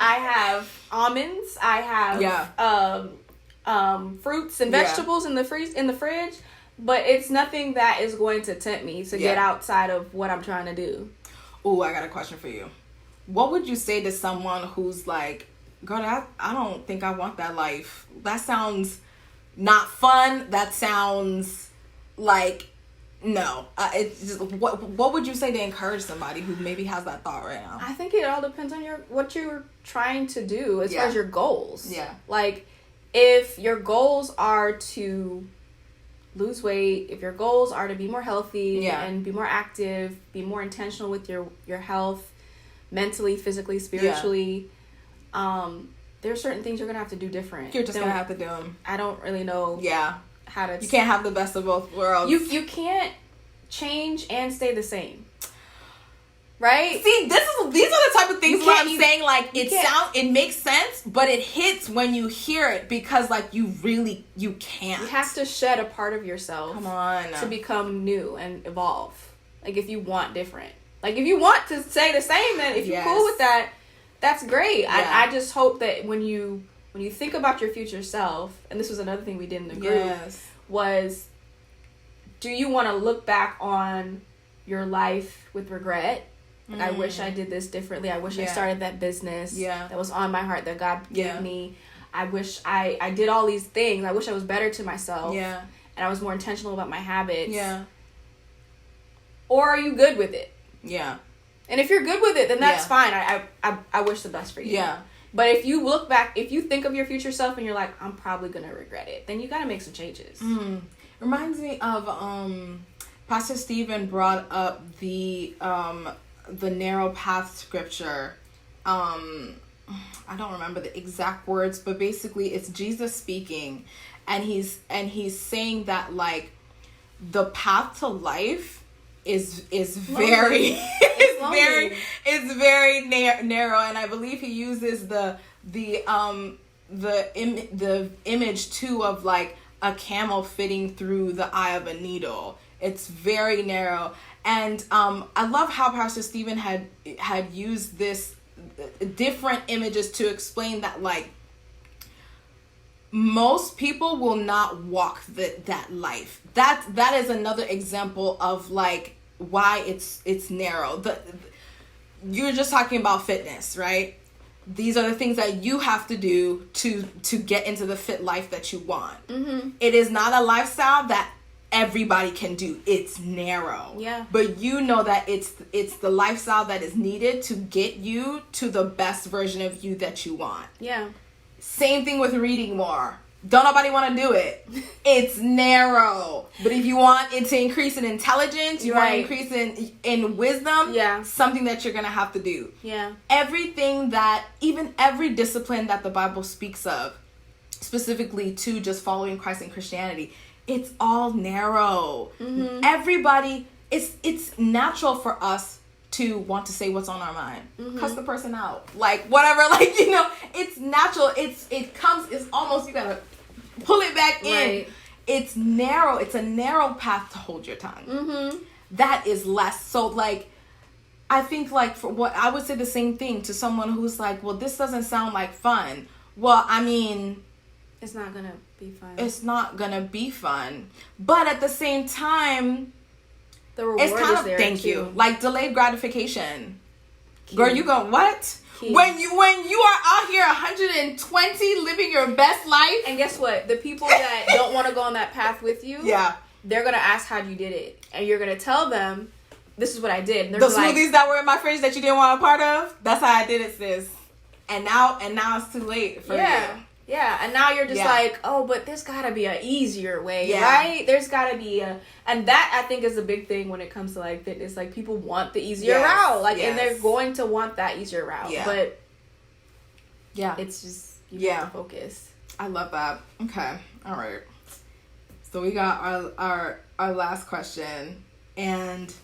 I have almonds. I have fruits and vegetables in the fridge. But it's nothing that is going to tempt me to get outside of what I'm trying to do. Ooh, I got a question for you. What would you say to someone who's like, girl, I don't think I want that life. That sounds not fun. That sounds like, no. It's just, what would you say to encourage somebody who maybe has that thought right now? I think it all depends on what you're trying to do as far as your goals. Yeah. Like, if your goals are to lose weight, if your goals are to be more healthy and be more active, be more intentional with your health, mentally, physically, spiritually, there's certain things you're gonna have to do different. You're just gonna have to do them. I don't really know how to... You can't have the best of both worlds. You can't change and stay the same. Right? See, these are the type of things where I'm saying, like, it makes sense, but it hits when you hear it, because, like, you can't. You have to shed a part of yourself. Come on. To become new and evolve. Like, if you want different. Like, if you want to stay the same, then if you're cool with that, that's great. Yeah. I just hope that when you think about your future self, and this was another thing we did in the group, was, do you want to look back on your life with regret? Like, I wish I did this differently. I wish I started that business that was on my heart that God gave me. I wish I did all these things. I wish I was better to myself. Yeah. And I was more intentional about my habits. Yeah. Or are you good with it? Yeah. And if you're good with it, then that's fine. I wish the best for you. Yeah. But if you look back, if you think of your future self and you're like, I'm probably going to regret it, then you got to make some changes. Reminds me of Pastor Stephen brought up the narrow path scripture. I don't remember the exact words, but basically it's Jesus speaking, and he's saying that, like, the path to life is very very narrow, and I believe he uses the image too of, like, a camel fitting through the eye of a needle. It's very narrow. And I love how Pastor Stephen had used this different images to explain that, like, most people will not walk that life. That is another example of, like, why it's narrow. You're just talking about fitness, right? These are the things that you have to do to get into the fit life that you want. Mm-hmm. It is not a lifestyle that everybody can do. It's narrow. Yeah. But you know that it's the lifestyle that is needed to get you to the best version of you that you want. Yeah. Same thing with reading more. Don't nobody want to do it. It's narrow. But if you want it to increase in intelligence, you want to increase in wisdom, something that you're going to have to do. Yeah. Everything that, even every discipline that the Bible speaks of, specifically to just following Christ in Christianity, it's all narrow. Mm-hmm. Everybody, it's natural for us to want to say what's on our mind. Mm-hmm. Cuss the person out. Like, whatever. Like, you know, it's natural. It's almost, you gotta pull it back in. Right. It's narrow. It's a narrow path to hold your tongue. Mm-hmm. That is less. So, like, I think, like, for what I would say the same thing to someone who's like, well, this doesn't sound like fun. Well, I mean, it's not gonna be fun. It's not gonna be fun. But at the same time, the reward is there. Thank you. Like, delayed gratification. Key. Girl, you go, what? Key. When you are out here 120 living your best life. And guess what? The people that don't want to go on that path with you, they're going to ask how you did it. And you're going to tell them, this is what I did. And the smoothies that were in my fridge that you didn't want a part of, that's how I did it, sis. And now it's too late for you. Yeah, and now you're just like, oh, but there's gotta be an easier way, right? There's gotta be and that I think is a big thing when it comes to like fitness. Like people want the easier route, like, and they're going to want that easier route, but it's just you have to focus. I love that. Okay, all right. So we got our last question, and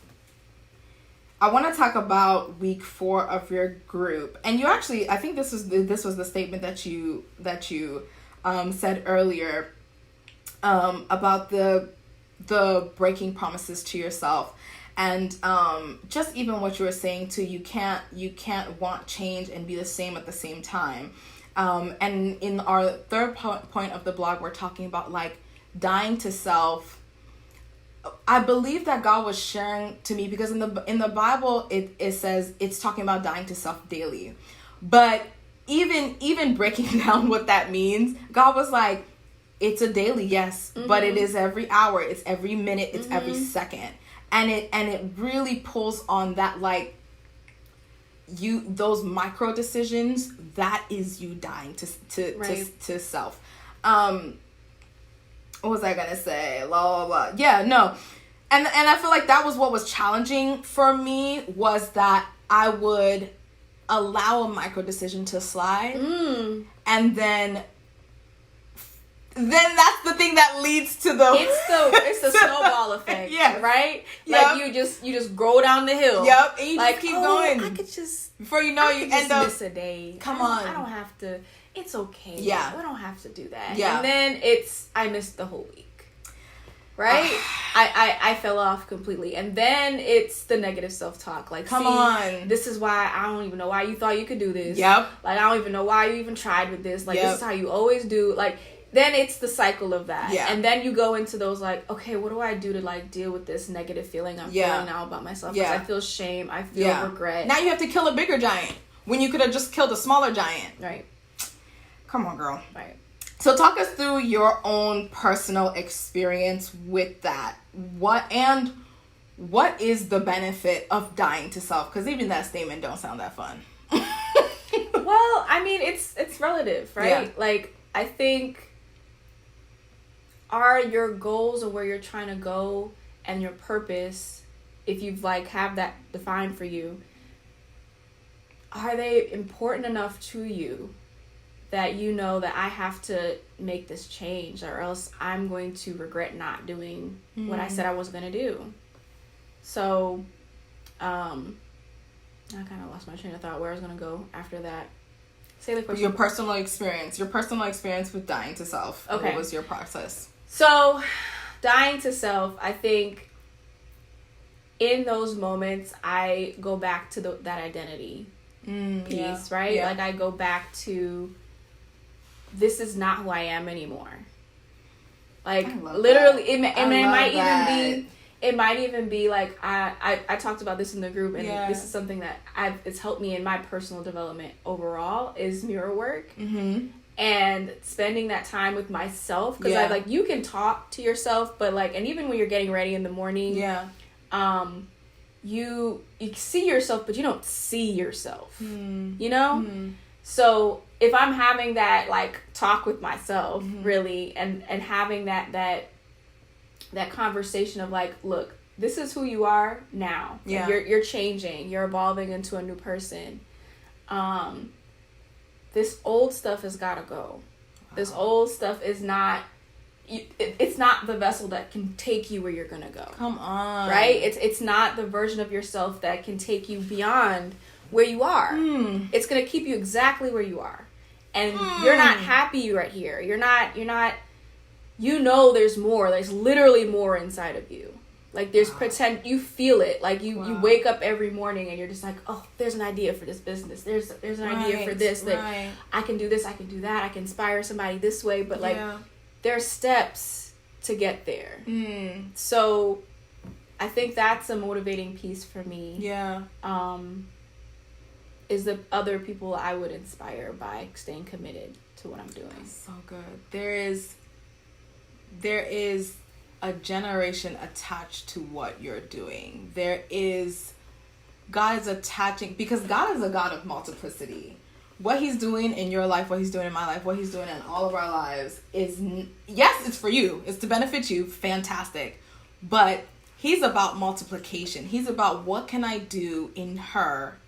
I want to talk about week 4 of your group. And you actually, I think this was the statement that you said earlier about the breaking promises to yourself, and just even what you were saying too. You can't want change and be the same at the same time. And in our third point of the blog, we're talking about like dying to self. I believe that God was sharing to me, because in the Bible it says it's talking about dying to self daily. But even breaking down what that means, God was like, it's a daily, yes, but it is every hour, it's every minute, it's every second. And it really pulls on that, like, those micro decisions, that is you dying to self. What was I gonna say? Blah, blah, blah. Yeah, no. And I feel like that was what was challenging for me, was that I would allow a micro decision to slide. And then that's the thing that leads to the... It's the snowball effect, right? Like, you just go down the hill. Yep, and you like, just keep going. I could just... Before you know, you end up... miss a day. Come on. I don't have to... It's okay. Yeah. We don't have to do that. Yeah. And then I missed the whole week. Right? I fell off completely. And then it's the negative self-talk. Like, come on. This is why I don't even know why you thought you could do this. Yep. Like, I don't even know why you even tried with this. Like, this is how you always do. Like, then it's the cycle of that. Yeah. And then you go into those, like, okay, what do I do to, like, deal with this negative feeling I'm feeling now about myself? Because I feel shame. I feel regret. Now you have to kill a bigger giant when you could have just killed a smaller giant. Right. Come on, girl. Right. So talk us through your own personal experience with that. What is the benefit of dying to self? Because even that statement don't sound that fun. Well, I mean, it's relative, right? Yeah. Like, I think, are your goals and where you're trying to go and your purpose, if you've like have that defined for you, are they important enough to you that you know that I have to make this change, or else I'm going to regret not doing what I said I was going to do? So, I kind of lost my train of thought where I was going to go after that. Say the question. Your personal experience with dying to self. Okay. What was your process? So, dying to self, I think in those moments, I go back to that identity piece, right? Yeah. Like, I go back to, this is not who I am anymore. Like, literally, it might even be like, I talked about this in the group, and this is something that it's helped me in my personal development overall, is mirror work. And spending that time with myself, because I like, you can talk to yourself, but like, and even when you're getting ready in the morning, you see yourself, but you don't see yourself, you know? So if I'm having that like talk with myself, really, and having that conversation of like, look, this is who you are now. Yeah. You're changing. You're evolving into a new person. This old stuff has got to go. Wow. This old stuff is not, it's not the vessel that can take you where you're going to go. Come on. Right? It's not the version of yourself that can take you beyond where you are. It's going to keep you exactly where you are. And you're not happy right here. You're not, you know, there's more. There's literally more inside of you. Like, there's pretend, you feel it. Like, you wake up every morning and you're just like, oh, there's an idea for this business. There's an idea for this. That I can do this, I can do that. I can inspire somebody this way. But, like, there are steps to get there. So, I think that's a motivating piece for me. Yeah. Is the other people I would inspire by staying committed to what I'm doing. That's so good. There is a generation attached to what you're doing. God is attaching, because God is a God of multiplicity. what he's doing in your life, what he's doing in my life, what he's doing in all of our lives is, yes, it's for you. It's to benefit you. Fantastic. But he's about multiplication. He's about what can I do in her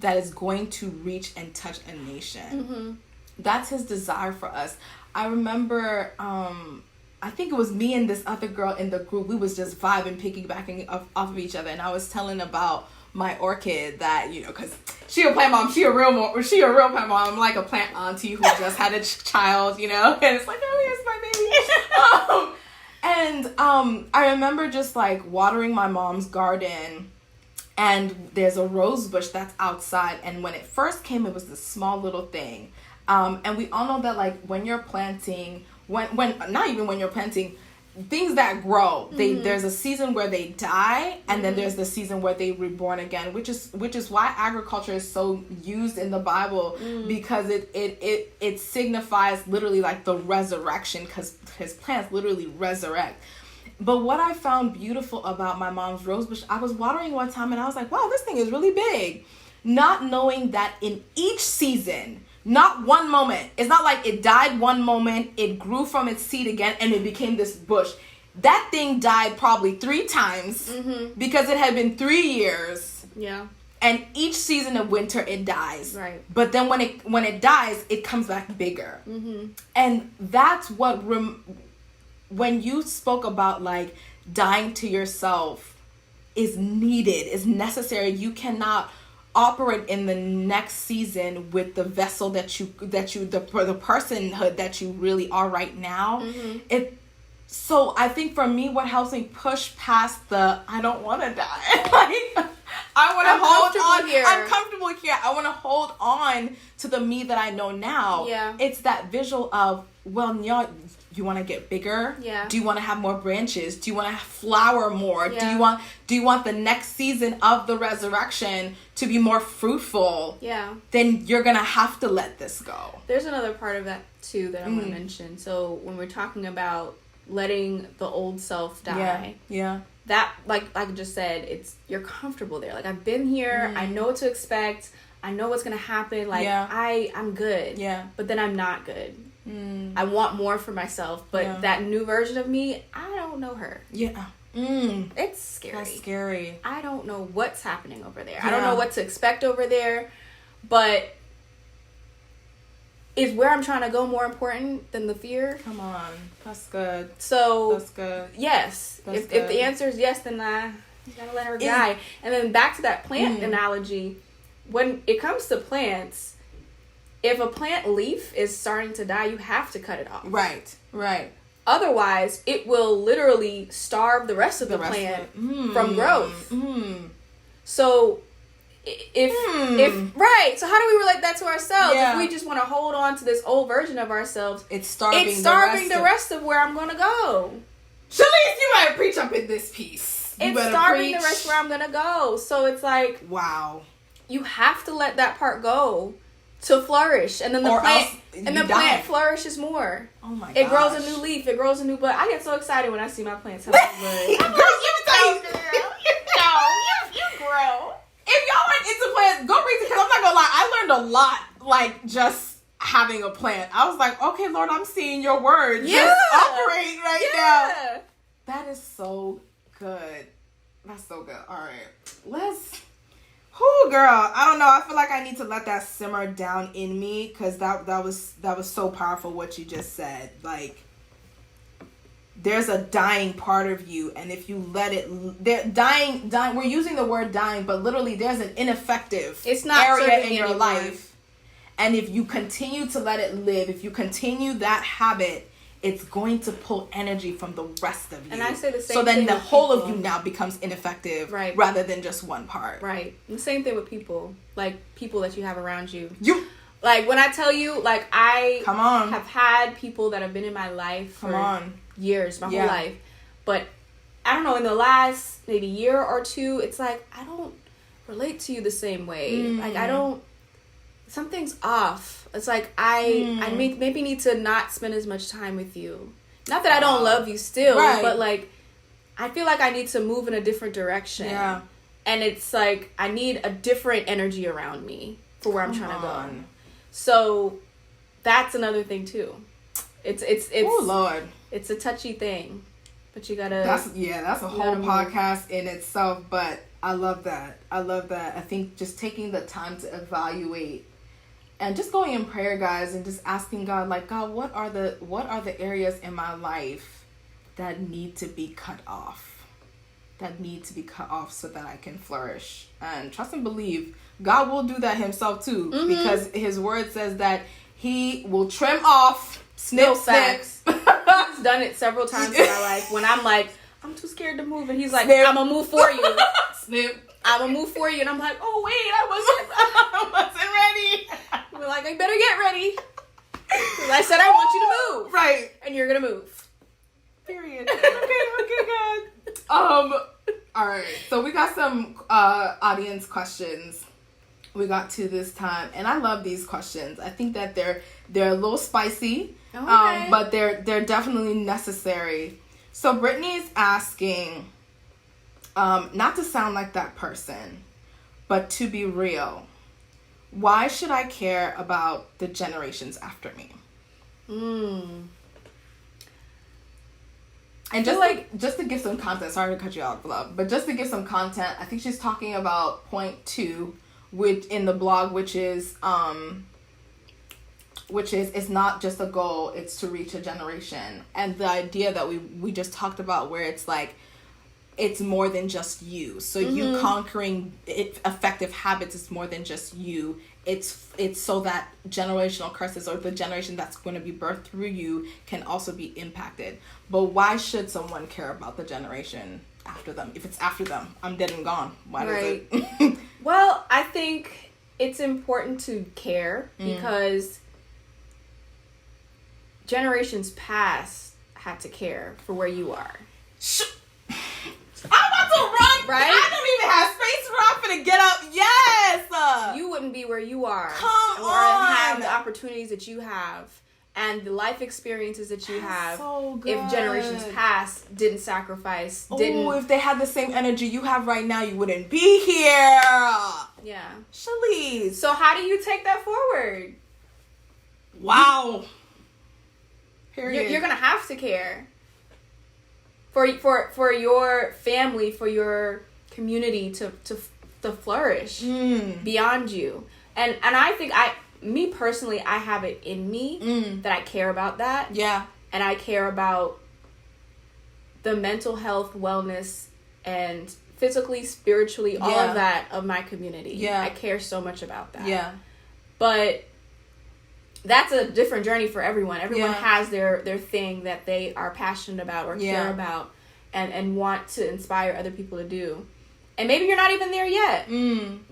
that is going to reach and touch a nation. Mm-hmm. That's his desire for us. I remember, I think it was me and this other girl in the group. We was just vibing, piggybacking off of each other. And I was telling about my orchid that, you know, because she a plant mom, she a real plant mom. I'm like a plant auntie who just had a child, you know, and it's like, oh, here's my baby. I remember just like watering my mom's garden, and there's a rose bush that's outside, and when it first came, it was this small little thing. And we all know that like when you're planting, when not even when you're planting, things that grow, there's a season where they die, and then there's the season where they reborn again, which is why agriculture is so used in the Bible, because it signifies literally like the resurrection, because plants literally resurrect. But what I found beautiful about my mom's rose bush, I was watering one time and I was like, wow, this thing is really big, not knowing that in each season, not one moment. It's not like it died one moment, it grew from its seed again, and it became this bush. That thing died probably 3 times because it had been 3 years. Yeah. And each season of winter, it dies. Right. But then when it dies, it comes back bigger. Mm-hmm. And that's what, when you spoke about like dying to yourself is needed, is necessary. You cannot operate in the next season with the vessel the personhood that you really are right now. So I think for me, what helps me push past the I don't want to die, like I want to hold on here. I'm comfortable here. I want to hold on to the me that I know now. Yeah, it's that visual of, well, you want to get bigger? Yeah. Do you want to have more branches? Do you want to flower more? Yeah. Do you want the next season of the resurrection to be more fruitful? Yeah. Then you're going to have to let this go. There's another part of that too that I want to mention. So when we're talking about letting the old self die. Yeah. That, like I just said, you're comfortable there. Like, I've been here. I know what to expect. I know what's going to happen. Like, I'm good. Yeah. But then I'm not good. I want more for myself, but that new version of me, I don't know her. Yeah. It's scary. That's scary. I don't know what's happening over there. I don't know what to expect over there, but is where I'm trying to go more important than the fear? Come on. That's good. So, that's good. Yes. If the answer is yes, then you gotta let her die. And then back to that plant analogy, when it comes to plants, if a plant leaf is starting to die, you have to cut it off. Right. Otherwise, it will literally starve the rest of the plant from growth. So, if right. So how do we relate that to ourselves? If we just want to hold on to this old version of ourselves, it's starving the rest of where I'm going to go. Sheliese, you better preach up in this piece. It's starving the rest where I'm going to go. So it's like, wow. You have to let that part go to flourish, and then the plant flourishes more. Oh my god! It grows a new leaf. It grows a new bud. I get so excited when I see my plants have a bud. You grow. If y'all aren't into plants, go read it, because I'm not gonna lie, I learned a lot, like, just having a plant. I was like, okay, Lord, I'm seeing your word just operate right now. That is so good. That's so good. All right, girl, I don't know. I feel like I need to let that simmer down in me, because that was so powerful what you just said. Like, there's a dying part of you, and if you let it, dying. We're using the word dying, but literally, there's an ineffective area in your life, and if you continue to let it live, if you continue that habit, it's going to pull energy from the rest of you. And I say the same thing. So then the whole of you now becomes ineffective, rather than just one part. Right. And the same thing with people, like people that you have around you. Like, when I tell you, like, I have had people that have been in my life for years, my whole life. But I don't know, in the last maybe year or two, it's like, I don't relate to you the same way. Like, something's off. It's like, I maybe need to not spend as much time with you. Not that I don't love you still, but like, I feel like I need to move in a different direction. Yeah. And it's like, I need a different energy around me for where I'm trying to go. So that's another thing too. It's oh Lord, it's a touchy thing, but you gotta. That's a whole podcast in itself. But I love that. I think just taking the time to evaluate and just going in prayer, guys, and just asking God, like, God, what are the areas in my life that need to be cut off? That need to be cut off so that I can flourish. And trust and believe, God will do that himself too, because his word says that he will trim off, snip. He's done it several times in my life when I'm like, I'm too scared to move, and he's like, Snip. I'm gonna move for you. Snip. I'm gonna move for you, and I'm like, oh wait, I wasn't ready. We're like, I better get ready. Because I said I want you to move. Right. And you're gonna move. Period. Okay, God. All right. So we got some audience questions we got to this time, and I love these questions. I think that they're a little spicy, but they're definitely necessary. So Brittany's asking, not to sound like that person, but to be real, why should I care about the generations after me? And just to give some content, sorry to cut you off, love, but just to give some content, I think she's talking about point 2, which in the blog, which is it's not just a goal, it's to reach a generation. And the idea that we just talked about, where it's like, it's more than just you. So you conquering effective habits is more than just you. It's so that generational curses, or the generation that's going to be birthed through you, can also be impacted. But why should someone care about the generation after them? If it's after them, I'm dead and gone. Why does it? Well, I think it's important to care because generations past had to care for where you are. I'm about to run. Right? I don't even have space for I'm finna get up. Yes. You wouldn't be where you are. Come or on. have the opportunities that you have and the life experiences that you have. So good. If generations past didn't sacrifice, if they had the same energy you have right now, you wouldn't be here. Yeah. Sheliese. So how do you take that forward? Wow. Period. You're gonna have to care. For your family, for your community to flourish beyond you. And I think me personally, I have it in me that I care about that. Yeah. And I care about the mental health, wellness, and physically, spiritually, all of that of my community. Yeah. I care so much about that. Yeah. But that's a different journey for everyone. Everyone has their thing that they are passionate about or care about and want to inspire other people to do. And maybe you're not even there yet.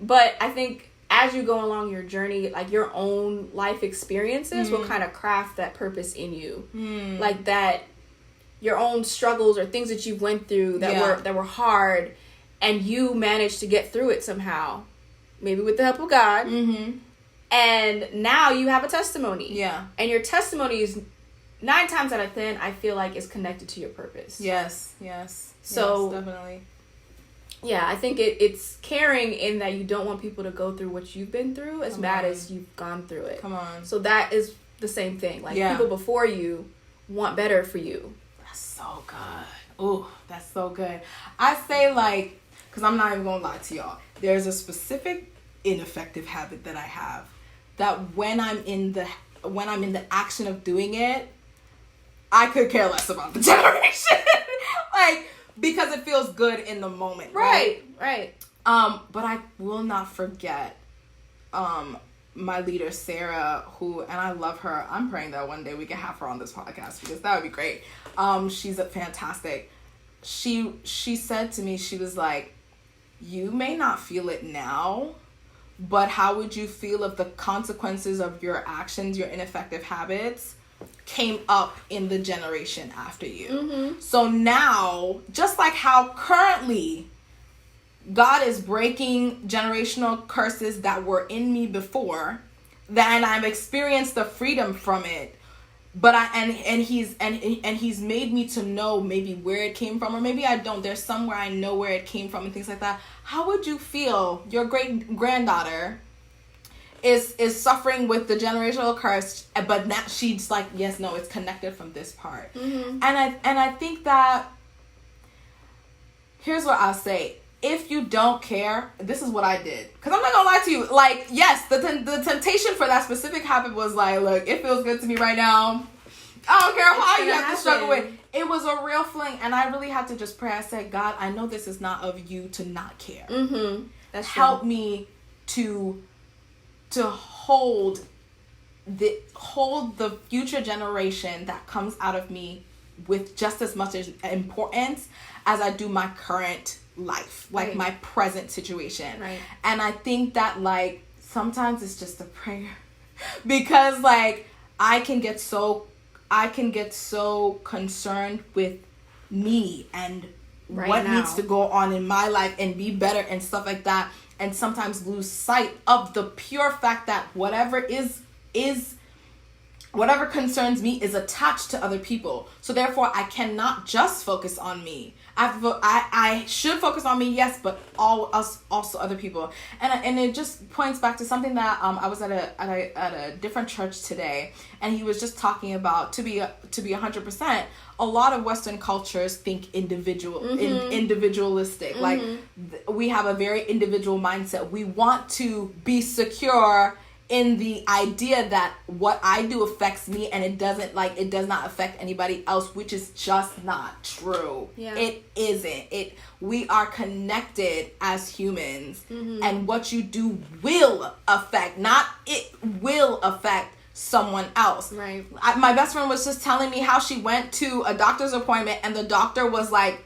But I think as you go along your journey, like your own life experiences will kind of craft that purpose in you. Like that your own struggles or things that you went through that were hard, and you managed to get through it somehow. Maybe with the help of God. And now you have a testimony. Yeah. And your testimony is 9 times out of 10, I feel like, is connected to your purpose. Yes. So, yes, definitely. Yeah, I think it's caring in that you don't want people to go through what you've been through as bad as you've gone through it. Come on. So that is the same thing. Like, people before you want better for you. That's so good. Ooh, that's so good. I say, like, because I'm not even going to lie to y'all, there's a specific ineffective habit that I have. That when I'm in the action of doing it, I could care less about the generation. Like, because it feels good in the moment. Right. But I will not forget my leader, Sarah, who, and I love her. I'm praying that one day we can have her on this podcast, because that would be great. She's fantastic. She said to me, she was like, you may not feel it now, but how would you feel if the consequences of your actions, your ineffective habits, came up in the generation after you? So now, just like how currently God is breaking generational curses that were in me before, then I've experienced the freedom from it. But he's made me to know maybe where it came from, or maybe I don't. There's somewhere I know where it came from and things like that. How would you feel, your great granddaughter, is suffering with the generational curse, but now she's like, yes, no, it's connected from this part. And I think that, here's what I'll say. If you don't care, this is what I did. Because I'm not going to lie to you. Like, yes, the temptation for that specific habit was like, look, it feels good to me right now. I don't care how you have to struggle with. It was a real fling. And I really had to just pray. I said, God, I know this is not of you to not care. That's Help true. me to hold the future generation that comes out of me with just as much importance as I do my current life, like my present situation. Right. And I think that, like, sometimes it's just a prayer because, like, I can get so concerned with me and what needs to go on in my life and be better and stuff like that, and sometimes lose sight of the pure fact that whatever concerns me is attached to other people. So therefore, I cannot just focus on me. I should focus on me, yes, but also other people. And it just points back to something that I was at a different church today, and he was just talking about, to be 100%. A lot of Western cultures think individualistic. Like, we have a very individual mindset. We want to be secure in the idea that what I do affects me and it does not affect anybody else, which is just not true. Yeah. It isn't. We are connected as humans, and what you do will affect someone else. Right. My best friend was just telling me how she went to a doctor's appointment and the doctor was like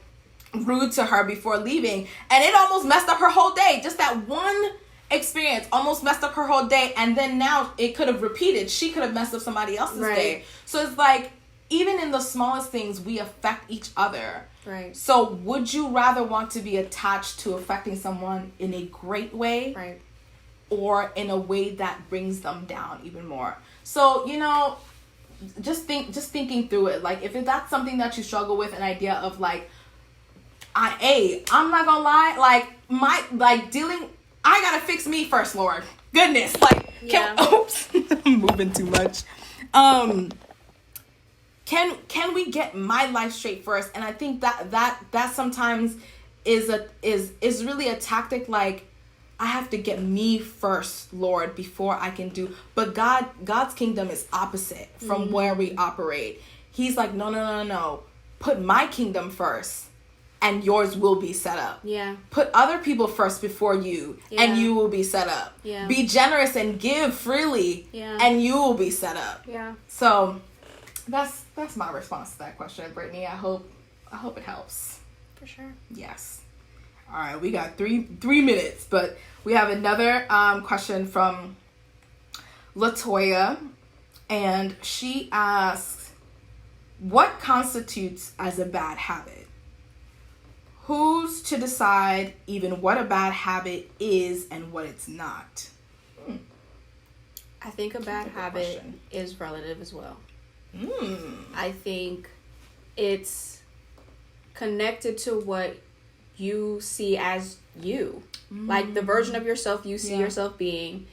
rude to her before leaving, and it almost messed up her whole day. Just that one experience almost messed up her whole day, and then now it could have repeated. She could have messed up somebody else's day. So it's like, even in the smallest things, we affect each other. Right. So would you rather want to be attached to affecting someone in a great way, Right, or in a way that brings them down even more? So, just thinking through it. Like, if that's something that you struggle with, an idea of like, I'm not gonna lie, I gotta fix me first, Lord. Goodness, oops, I'm moving too much. Can we get my life straight first? And I think that sometimes is really a tactic. Like, I have to get me first, Lord, before I can do. But God's kingdom is opposite from where we operate. He's like, no. Put my kingdom first, and yours will be set up. Yeah. Put other people first before you, and you will be set up. Yeah. Be generous and give freely, and you will be set up. Yeah. So that's my response to that question, Brittany. I hope it helps. For sure. Yes. All right, we got three minutes, but we have another question from Latoya, and she asks, what constitutes as a bad habit? Who's to decide even what a bad habit is and what it's not? I think a bad habit is relative as well. I think it's connected to what you see as you. Like, the version of yourself you see yourself being.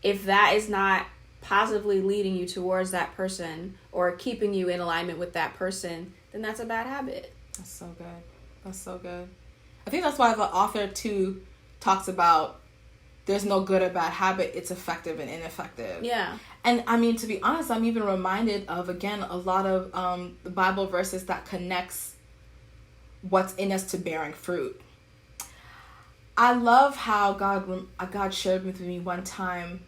If that is not positively leading you towards that person or keeping you in alignment with that person, then that's a bad habit. That's so good. I think that's why the author too talks about there's no good or bad habit. It's effective and ineffective. Yeah. And I mean, to be honest, I'm even reminded of, again, a lot of the Bible verses that connects what's in us to bearing fruit. I love how God shared with me one time,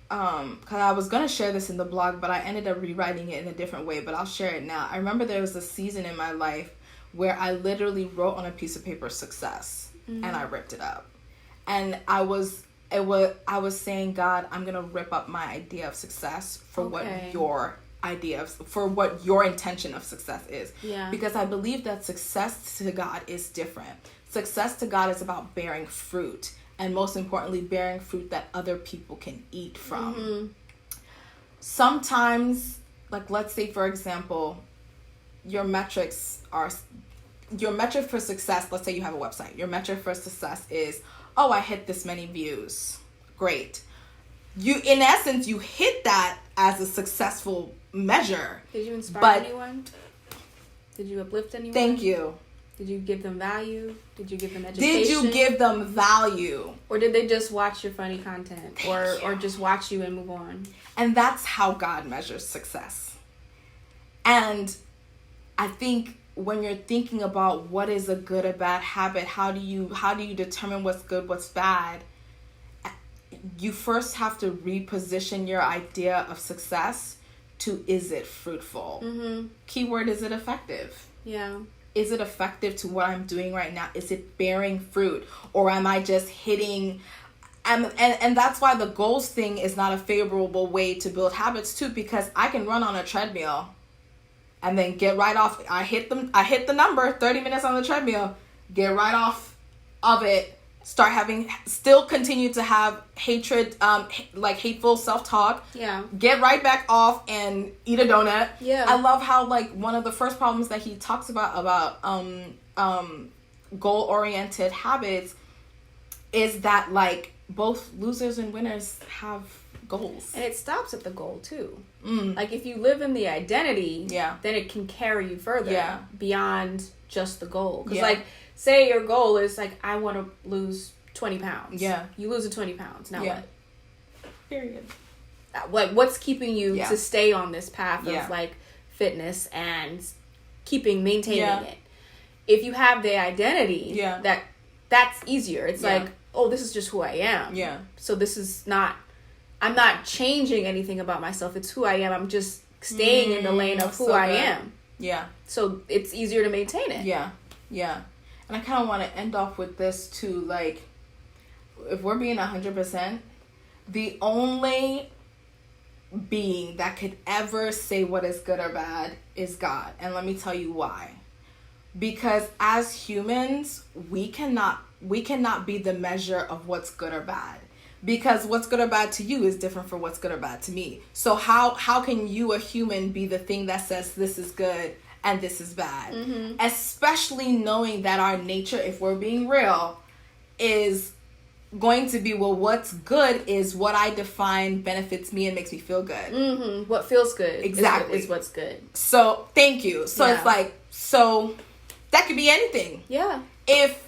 because I was going to share this in the blog, but I ended up rewriting it in a different way, but I'll share it now. I remember there was a season in my life where I literally wrote on a piece of paper success, and I ripped it up. And I was saying, God, I'm going to rip up my idea of success for what your intention of success is. Yeah. Because I believe that success to God is different. Success to God is about bearing fruit, and most importantly, bearing fruit that other people can eat from. Sometimes, like, let's say, for example, your metric for success, let's say you have a website. Your metric for success is, I hit this many views. Great. in essence, you hit that as a successful measure. Did you inspire anyone? Did you uplift anyone? Thank you. Did you give them value? Did you give them education? Did you give them value? Or did they just watch your funny content? Or just watch you and move on? And that's how God measures success. And I think when you're thinking about what is a good or bad habit, how do you determine what's good, what's bad? You first have to reposition your idea of success to, is it fruitful? Mm-hmm. Keyword, is it effective? Yeah. Is it effective to what I'm doing right now? Is it bearing fruit? Or am I just hitting... And that's why the goals thing is not a favorable way to build habits too, because I can run on a treadmill and then get right off. I hit the number, 30 minutes on the treadmill, get right off of it, still continue to have hatred, like hateful self-talk. Yeah. Get right back off and eat a donut. Yeah. I love how, like, one of the first problems that he talks about goal-oriented habits is that, like, both losers and winners have goals. And it stops at the goal too. Like, if you live in the identity, then it can carry you further beyond just the goal. Because, Yeah. like, say your goal is, like, I want to lose 20 pounds. Yeah. You lose the 20 pounds. Now what? Period. Like, what's keeping you Yeah. to stay on this path Yeah. of, like, fitness and maintaining Yeah. it? If you have the identity, that's easier. It's like, oh, this is just who I am. Yeah. So this is not, I'm not changing anything about myself. It's who I am. I'm just staying in the lane of who I am. Yeah. So it's easier to maintain it. Yeah. Yeah. And I kind of want to end off with this too. Like, if we're being 100%, the only being that could ever say what is good or bad is God. And let me tell you why. Because as humans, we cannot be the measure of what's good or bad. Because what's good or bad to you is different from what's good or bad to me. So how can you, a human, be the thing that says this is good and this is bad? Mm-hmm. Especially knowing that our nature, if we're being real, is going to be, well, what's good is what I define benefits me and makes me feel good. Mm-hmm. What feels good exactly is what's good. So thank you. So it's like, so that could be anything. Yeah. If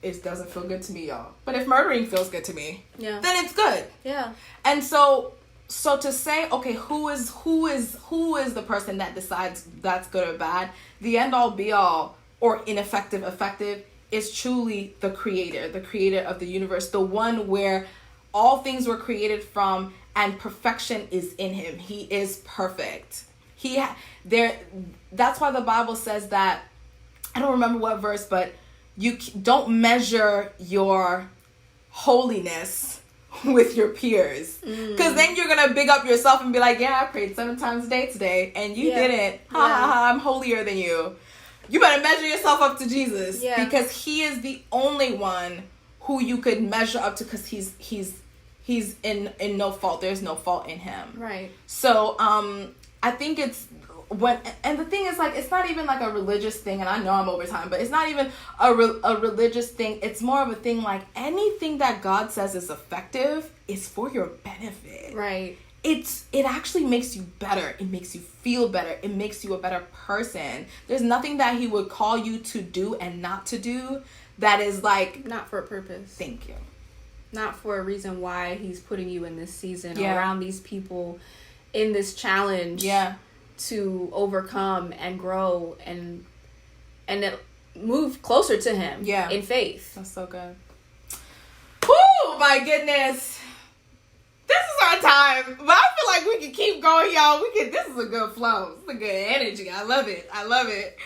it doesn't feel good to me, y'all, but if murdering feels good to me, then it's good. Yeah. And so to say, okay, who is the person that decides that's good or bad? The end all be all, or ineffective, effective, is truly the creator of the universe, the one where all things were created from, and perfection is in him. He is perfect. That's why the Bible says that, I don't remember what verse, but you don't measure your holiness with your peers, because then you're gonna big up yourself and be like, yeah, I prayed 7 times a day today and you didn't. I'm holier than you. You better measure yourself up to Jesus, because he is the only one who you could measure up to, because he's in no fault. There's no fault in him. Right. So I think it's and the thing is, like, it's not even like a religious thing, and I know I'm over time, but it's not even a religious thing. It's more of a thing like, anything that God says is effective is for your benefit. Right. It actually makes you better. It makes you feel better. It makes you a better person. There's nothing that he would call you to do and not to do that is like, not for a purpose. Thank you. Not for a reason why he's putting you in this season around these people in this challenge. Yeah. To overcome and grow and move closer to him in faith. That's so good. Woo, my goodness. This is our time. But I feel like we can keep going, y'all. This is a good flow. It's a good energy. I love it.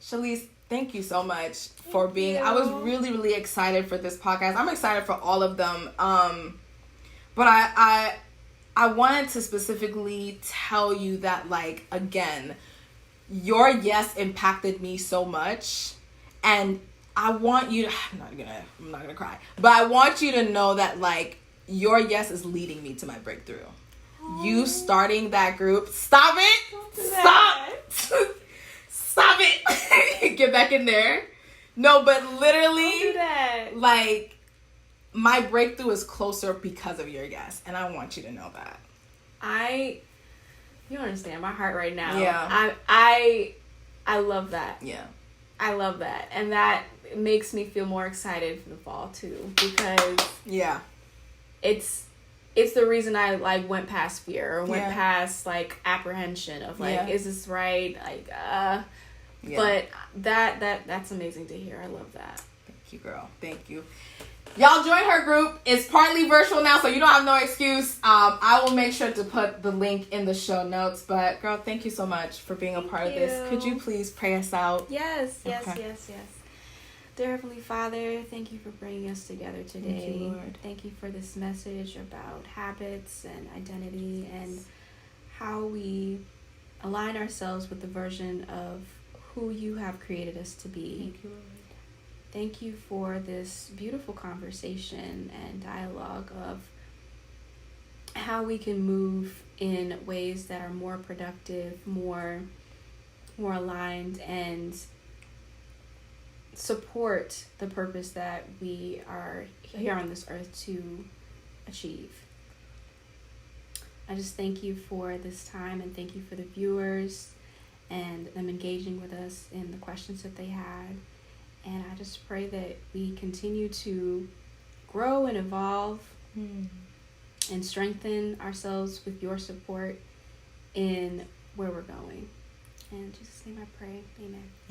Sheliese, thank you so much for being. I was really, really excited for this podcast. I'm excited for all of them. But I wanted to specifically tell you that, like, again, your yes impacted me so much, and I want you to, I'm not gonna cry, but I want you to know that, like, your yes is leading me to my breakthrough. Aww. You starting that group, stop it, stop it, get back in there. No, but literally, like, my breakthrough is closer because of your yes, and I want you to know that. You don't understand my heart right now. Yeah. I love that. Yeah. I love that. And that makes me feel more excited for the fall too, because yeah, it's the reason I like went past fear or went past like apprehension of like, is this right? Like, but that's amazing to hear. I love that. Thank you, girl. Thank you. Y'all join her group. It's partly virtual now, so you don't have no excuse. I will make sure to put the link in the show notes. But girl, thank you so much for being a part of this. Could you please pray us out? Yes. Dear Heavenly Father, thank you for bringing us together today. Thank you, Lord. Thank you for this message about habits and identity and how we align ourselves with the version of who you have created us to be. Thank you, Lord. Thank you for this beautiful conversation and dialogue of how we can move in ways that are more productive, more aligned, and support the purpose that we are here on this earth to achieve. I just thank you for this time, and thank you for the viewers and them engaging with us in the questions that they had. And I just pray that we continue to grow and evolve and strengthen ourselves with your support in where we're going. And in Jesus' name I pray.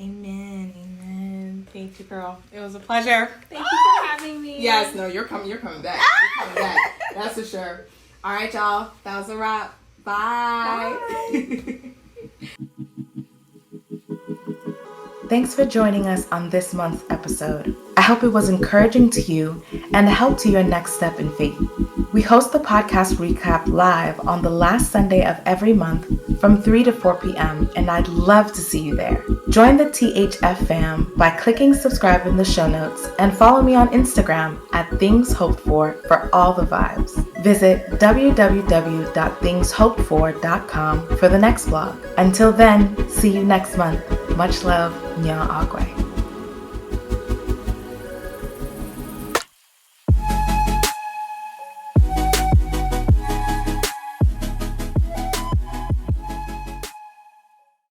Amen. Amen. Thank you, girl. It was a pleasure. Thank you for having me. Yes, no, you're coming back. You're coming back. That's for sure. All right, y'all. That was a wrap. Bye. Thanks for joining us on this month's episode. I hope it was encouraging to you and a help to your next step in faith. We host the podcast recap live on the last Sunday of every month from 3 to 4 p.m. and I'd love to see you there. Join the THF fam by clicking subscribe in the show notes and follow me on Instagram at ThngsHopedFor for all the vibes. Visit www.ThngsHopedFor.com for the next blog. Until then, see you next month. Much love, Nya Agwe.